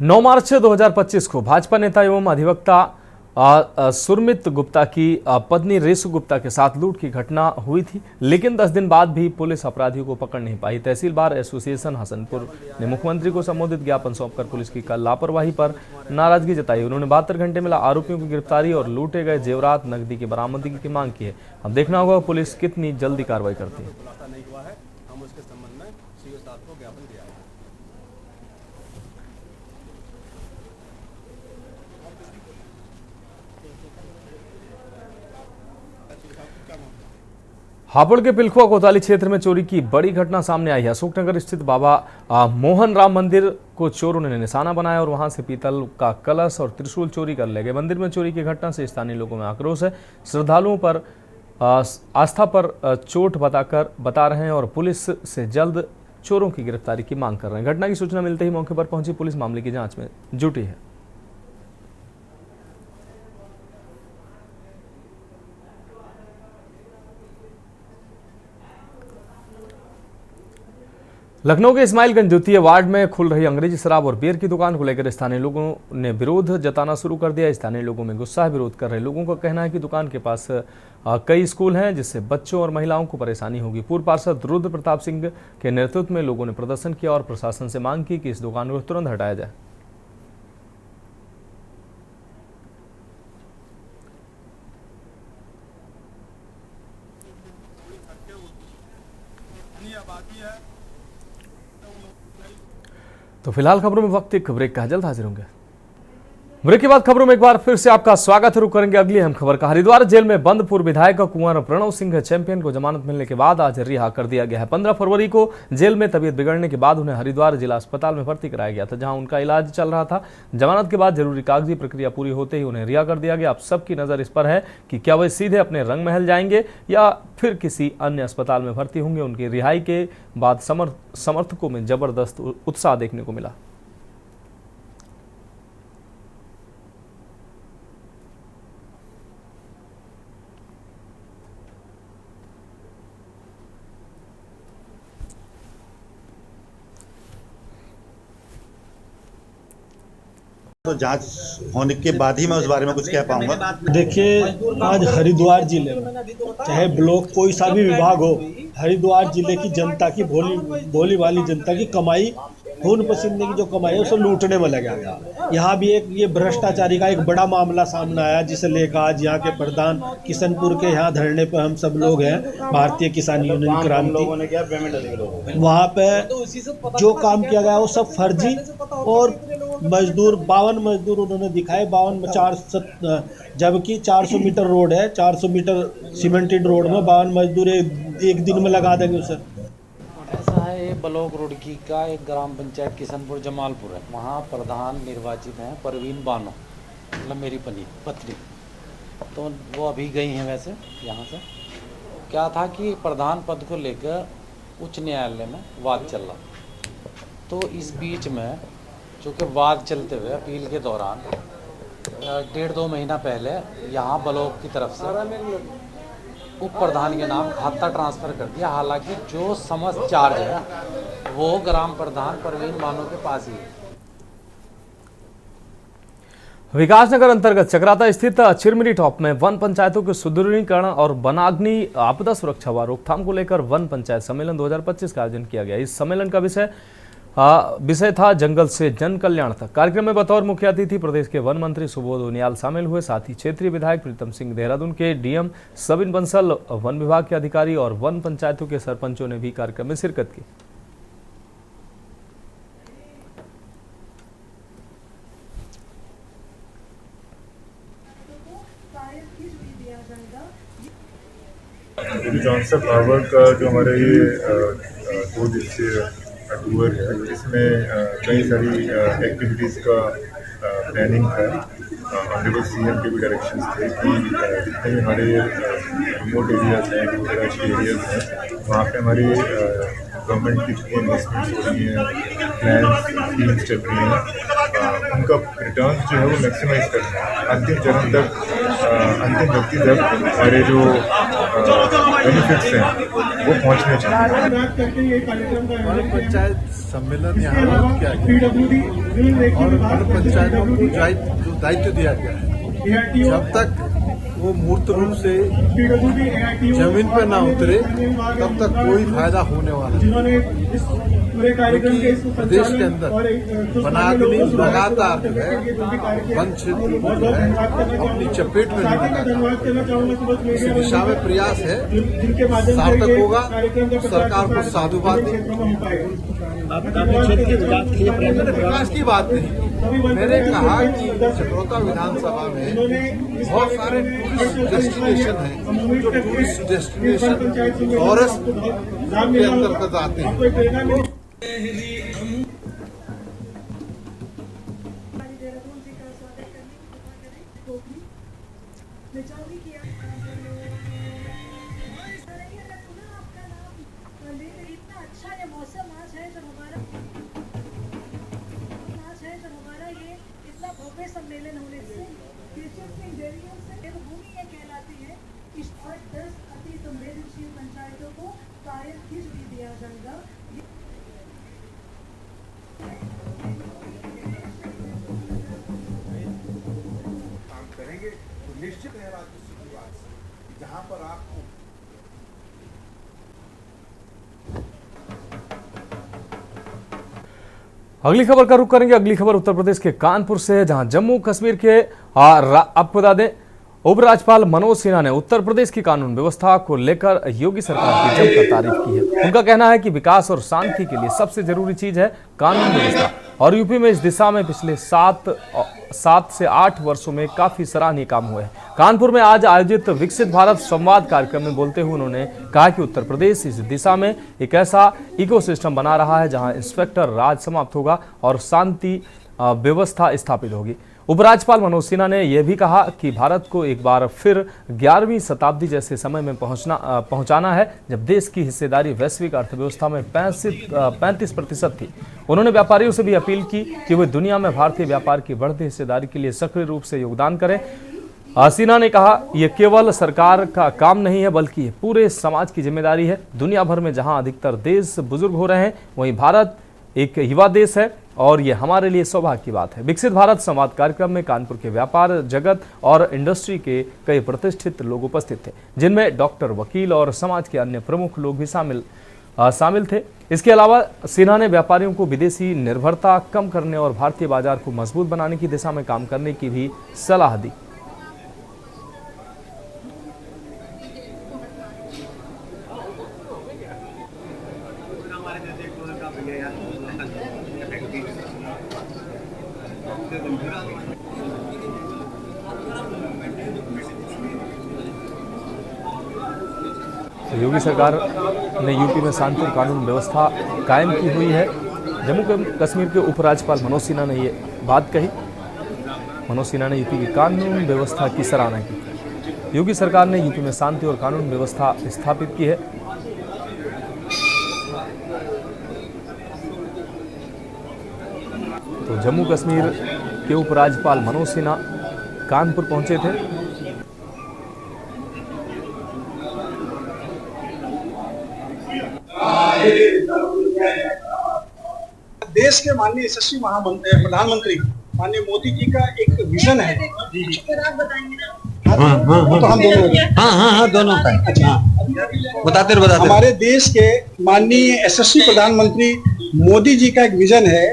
नौ मार्च 2025 को भाजपा नेता एवं अधिवक्ता सुरमित गुप्ता की पत्नी रेशु गुप्ता के साथ लूट की घटना हुई थी, लेकिन 10 दिन बाद भी पुलिस अपराधियों को पकड़ नहीं पाई। तहसील बार एसोसिएशन हसनपुर ने मुख्यमंत्री को संबोधित ज्ञापन सौंपकर पुलिस की लापरवाही पर नाराजगी जताई। उन्होंने 72 घंटे में आरोपियों की गिरफ्तारी और लूटे गए जेवरात नकदी की बरामदगी की मांग की है। अब देखना होगा पुलिस कितनी जल्दी कार्रवाई करती है। हापुड़ के पिलखुआ कोतवाली क्षेत्र में चोरी की बड़ी घटना सामने आई है। अशोकनगर स्थित बाबा मोहन राम मंदिर को चोरों ने निशाना बनाया और वहां से पीतल का कलश और त्रिशूल चोरी कर ले गए। मंदिर में चोरी की घटना से स्थानीय लोगों में आक्रोश है। श्रद्धालुओं पर आस्था पर चोट बता रहे हैं और पुलिस से जल्द चोरों की गिरफ्तारी की मांग कर रहे हैं। घटना की सूचना मिलते ही मौके पर पहुंची पुलिस मामले की जांच में जुटी है। लखनऊ के इस्माइलगंज द्वितीय वार्ड में खुल रही अंग्रेजी शराब और बियर की दुकान को लेकर स्थानीय लोगों ने विरोध जताना शुरू कर दिया। स्थानीय लोगों में गुस्सा है। विरोध कर रहे लोगों का कहना है कि दुकान के पास कई स्कूल हैं, जिससे बच्चों और महिलाओं को परेशानी होगी। पूर्व पार्षद रुद्र प्रताप सिंह के नेतृत्व में लोगों ने प्रदर्शन किया और प्रशासन से मांग की कि इस दुकान को तुरंत हटाया जाए। तो फिलहाल खबरों में वक्त एक ब्रेक का, जल्द हाजिर होंगे। ब्रेक के बाद खबरों में एक बार फिर से आपका स्वागत है। रुक करेंगे अगली अहम खबर का। हरिद्वार जेल में बंद पूर्व विधायक कुंवर प्रणव सिंह चैंपियन को जमानत मिलने के बाद आज रिहा कर दिया गया है। 15 फरवरी को जेल में तबीयत बिगड़ने के बाद उन्हें हरिद्वार जिला अस्पताल में भर्ती कराया गया था, जहां उनका इलाज चल रहा था। जमानत के बाद जरूरी कागजी प्रक्रिया पूरी होते ही उन्हें रिहा कर दिया गया। अब सबकी नजर इस पर है कि क्या वे सीधे अपने रंग महल जाएंगे या फिर किसी अन्य अस्पताल में भर्ती होंगे। उनकी रिहाई के बाद समर्थकों में जबरदस्त उत्साह देखने को मिला। तो जांच होने के बाद ही मैं उस बारे में कुछ कह पाऊंगा। देखिए, आज हरिद्वार जिले में चाहे ब्लॉक कोई सा भी विभाग हो, हरिद्वार जिले की जनता की भोली भाली जनता की कमाई, खून पसीने की जो कमाई है उसे लूटने में लगा गया। यहाँ भी एक ये भ्रष्टाचारी का एक बड़ा मामला सामने आया, जिसे लेकर आज यहाँ के प्रधान किशनपुर के यहाँ धरने पर हम सब लोग हैं, भारतीय किसान यूनियन क्रांति। वहाँ पे जो काम किया गया वो सब फर्जी और मजदूर 52 मजदूर उन्होंने दिखाए, 52 जबकि 400 मीटर रोड है, 400 मीटर सीमेंटेड रोड में 52 मजदूर एक दिन में लगा देंगे उसे। ऐसा है, ये ब्लॉक रुड़की का एक ग्राम पंचायत किशनपुर जमालपुर है। वहाँ प्रधान निर्वाचित हैं परवीन बानो, मतलब मेरी पत्नी। तो वो अभी गई हैं वैसे यहाँ से। क्या था कि प्रधान पद को लेकर उच्च न्यायालय में वाद चल रहा, तो इस बीच में चूँकि वाद चलते हुए अपील के दौरान 1.5-2 महीना पहले यहाँ ब्लॉक की तरफ से उप प्रधान के नाम खाता ट्रांसफ़र कर दिया। हालांकि जो समस्त चार्ज है वो ग्राम प्रधान परवीन बानो के पास ही है। विकासनगर अंतर्गत चक्राता स्थित चिरमिरी टॉप में वन पंचायतों के सुदृढ़ीकरण और वनाग्नि आपदा सुरक्षा व रोकथाम को लेकर वन पंचायत सम्मेलन 2025 का आयोजन किया गया। इस सम्मेलन का विषय था जंगल से जन कल्याण तक। कार्यक्रम में बतौर मुख्य अतिथि प्रदेश के वन मंत्री सुबोध उनियाल शामिल हुए। साथ ही क्षेत्रीय विधायक प्रीतम सिंह, देहरादून के डीएम सबिन बंसल, वन विभाग के अधिकारी और वन पंचायतों के सरपंचों ने भी कार्यक्रम में शिरकत की। जॉनसन फ्लावर का जो हमारे ये 2 दिवसीय टूर है, जिसमें कई सारी एक्टिविटीज़ का प्लानिंग था। ऑनरेबल सीएम के भी डायरेक्शंस थे कि जितने भी हमारे रिमोट एरियाज हैं, दूरदराज एरियाज हैं, वहाँ पे हमारी गवर्नमेंट की जितनी इन्वेस्टमेंट्स हो रही हैं, प्लान्स स्कीम्स चल रही हैं, उनका रिटर्न जो है वो मैक्सिमाइज करना है। अंतिम चरण तक, अंतिम व्यक्ति तक हमारे जो बेनिफिट्स हैं वो पहुँचने चाहिए। वन पंचायत सम्मेलन यहाँ किया गया और वन पंचायतों को जो दायित्व दिया गया है, जब तक वो मूर्त रूप से जमीन पर ना उतरे तब तक कोई फायदा होने वाला नहीं। क्योंकि प्रदेश के अंदर वनाग्नि लगातार जो है वन क्षेत्र को जो है अपनी चपेट में लेने का इस दिशा में प्रयास है, सार्थक होगा। सरकार को साधुवाद विकास की बात नहीं, मैंने कहा कि चक्रोता विधानसभा में बहुत सारे टूरिस्ट डेस्टिनेशन हैं, जो टूरिस्ट डेस्टिनेशन फॉरेस्ट के अंतर्गत आते हैं। सम्मेलन होने से देवभूमि ये कहलाती है। इस 10 अति संवेदनशील पंचायतों को कार्य किस भी दिया जाएगा। काम करेंगे तो निश्चित है राजस्व की बात, जहां पर आपको अगली खबर का रुख करेंगे। अगली खबर उत्तर प्रदेश के कानपुर से है, जहां जम्मू कश्मीर के आपको बता दें उपराज्यपाल मनोज सिन्हा ने उत्तर प्रदेश की कानून व्यवस्था को लेकर योगी सरकार की जमकर तारीफ की है। उनका कहना है कि विकास और शांति के लिए सबसे जरूरी चीज है कानून व्यवस्था और यूपी में इस दिशा में पिछले 7 से 8 वर्षों में काफी सराहनीय काम हुए हैं। कानपुर में आज आयोजित विकसित भारत संवाद कार्यक्रम में बोलते हुए उन्होंने कहा कि उत्तर प्रदेश इस दिशा में एक ऐसा इकोसिस्टम बना रहा है जहां इंस्पेक्टर राज समाप्त होगा और शांति व्यवस्था स्थापित होगी। उपराज्यपाल मनोज सिन्हा ने यह भी कहा कि भारत को एक बार फिर 11वीं शताब्दी जैसे समय में पहुंचाना है जब देश की हिस्सेदारी वैश्विक अर्थव्यवस्था में 35% थी। उन्होंने व्यापारियों से भी अपील की कि वे दुनिया में भारतीय व्यापार की बढ़ती हिस्सेदारी के लिए सक्रिय रूप से योगदान करें। सिन्हा ने कहा यह केवल सरकार का काम नहीं है बल्कि पूरे समाज की जिम्मेदारी है। दुनिया भर में जहां अधिकतर देश बुजुर्ग हो रहे हैं वहीं भारत एक युवा देश है। और ये हमारे लिए सौभाग्य की बात है। विकसित भारत संवाद कार्यक्रम में कानपुर के व्यापार जगत और इंडस्ट्री के कई प्रतिष्ठित लोग उपस्थित थे, जिनमें डॉक्टर, वकील और समाज के अन्य प्रमुख लोग भी शामिल थे। इसके अलावा सिन्हा ने व्यापारियों को विदेशी निर्भरता कम करने और भारतीय बाजार को मजबूत बनाने की दिशा में काम करने की भी सलाह दी। योगी सरकार ने यूपी में शांति और कानून व्यवस्था कायम की हुई है। जम्मू कश्मीर के उपराज्यपाल मनोज सिन्हा ने ये बात कही। मनोज सिन्हा ने यूपी की कानून व्यवस्था की सराहना की। योगी सरकार ने यूपी में शांति और कानून व्यवस्था स्थापित की है। तो जम्मू कश्मीर के उपराज्यपाल मनोज सिन्हा कानपुर पहुंचे थे। देश के माननीय यशस्वी प्रधानमंत्री माननीय मोदी जी का एक विजन है। दोनों का अच्छा बताते हमारे देश के माननीय यशस्वी प्रधानमंत्री मोदी जी का एक विजन है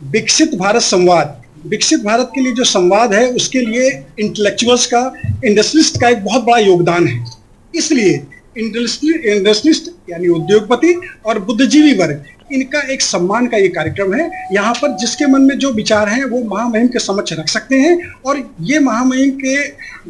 विकसित भारत संवाद। विकसित भारत के लिए जो संवाद है उसके लिए इंटेलेक्चुअल्स का, इंडस्ट्रिस्ट का एक बहुत बड़ा योगदान है। इसलिए इंडस्ट्रिस्ट यानी उद्योगपति और बुद्धिजीवी वर्ग, इनका एक सम्मान का ये कार्यक्रम है। यहाँ पर जिसके मन में जो विचार हैं वो महामहिम के समक्ष रख सकते हैं और ये महामहिम के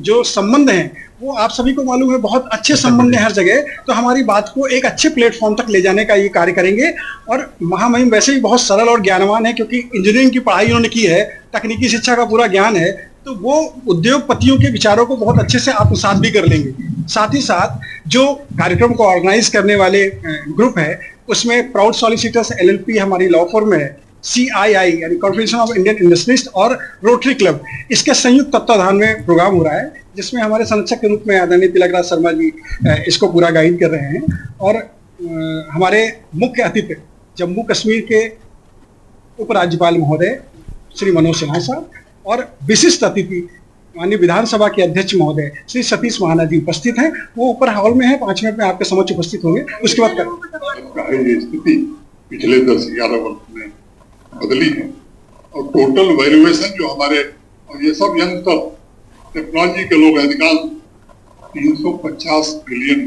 जो संबंध हैं वो आप सभी को मालूम है बहुत अच्छे संबंध हैं हर जगह। तो हमारी बात को एक अच्छे प्लेटफॉर्म तक ले जाने का ये कार्य करेंगे। और महामहिम वैसे ही बहुत सरल और ज्ञानवान है क्योंकि इंजीनियरिंग की पढ़ाई उन्होंने की है, तकनीकी शिक्षा का पूरा ज्ञान है, तो वो उद्योगपतियों के विचारों को बहुत अच्छे से आत्मसात भी कर लेंगे। साथ ही साथ जो कार्यक्रम को ऑर्गेनाइज करने वाले ग्रुप है उसमें प्राउड सॉलिसिटर्स LLP हमारी लॉ फर्म है, CII यानी कॉर्पोरेशन ऑफ इंडियन इंडस्ट्रिस्ट और रोटरी क्लब, इसके संयुक्त तत्वाधान में प्रोग्राम हो रहा है जिसमें हमारे संरक्षक के रूप में आदरणीय तिलकराज शर्मा जी इसको पूरा गाइड कर रहे हैं। और हमारे मुख्य अतिथि जम्मू कश्मीर के उपराज्यपाल महोदय श्री मनोज सिन्हा साहब और विशिष्ट अतिथि माननीय विधानसभा के अध्यक्ष महोदय श्री सतीश महाना जी उपस्थित हैं। वो ऊपर हॉल में है, 5 मिनट में आपके समक्ष उपस्थित होंगे। उसके बाद ये स्थिति पिछले 10-11 वर्ष में बदली है और टोटल वैल्यूएशन जो हमारे, और ये सब यंगस्टर टेक्नोलॉजी के लोग अधिकांश, $350 बिलियन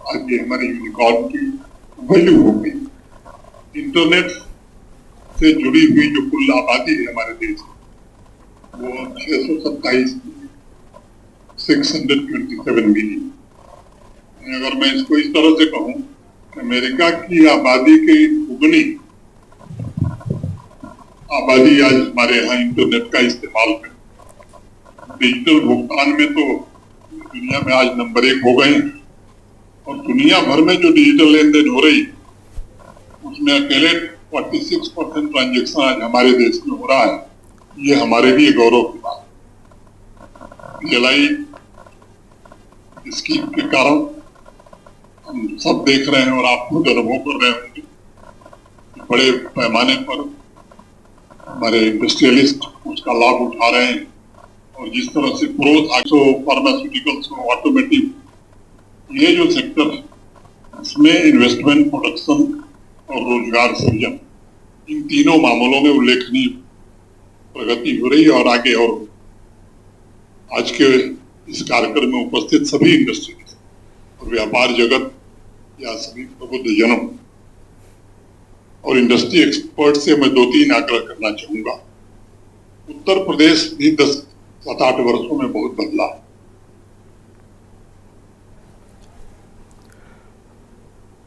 आज ये हमारी यूनिकॉर्न की वैल्यू हो गई। इंटरनेट से जुड़ी हुई जो कुल आबादी है हमारे देश वो 627 मिलियन। अगर मैं इसको इस तरह से कहूं, अमेरिका की आबादी की दुगनी आबादी आज हमारे यहाँ इंटरनेट का इस्तेमाल कर, डिजिटल भुगतान में तो दुनिया में आज नंबर 1 हो गए हैं। और दुनिया भर में जो डिजिटल लेन देन हो रही उसमें अकेले 46% ट्रांजेक्शन आज हमारे देश में हो रहा है। ये हमारे लिए गौरव की बात है। PLI स्कीम के कारण हम सब देख रहे हैं और आप खुद अनुभव कर रहे होंगे, बड़े पैमाने पर हमारे इंडस्ट्रियलिस्ट उसका लाभ उठा रहे हैं। और जिस तरह से ग्रोथ, फार्मास्यूटिकल्स, ऑटोमेटिव, ये जो सेक्टर है इसमें इन्वेस्टमेंट, प्रोडक्शन और रोजगार सृजन, इन तीनों मामलों में उल्लेखनीय प्रगति हो रही है। और आगे, और आज के इस कार्यक्रम में उपस्थित सभी इंडस्ट्री और व्यापार जगत या सभी प्रबुद्धजनों और इंडस्ट्री एक्सपर्ट से मैं 2-3 आग्रह करना चाहूंगा। उत्तर प्रदेश भी 10-7-8 वर्षों में बहुत बदला है।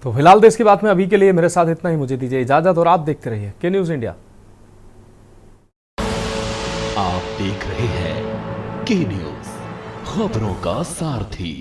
तो फिलहाल देश की बात में अभी के लिए मेरे साथ इतना ही। मुझे दीजिए इजाजत और आप देखते रहिए के न्यूज इंडिया। आप देख रहे हैं के न्यूज, खबरों का सारथी।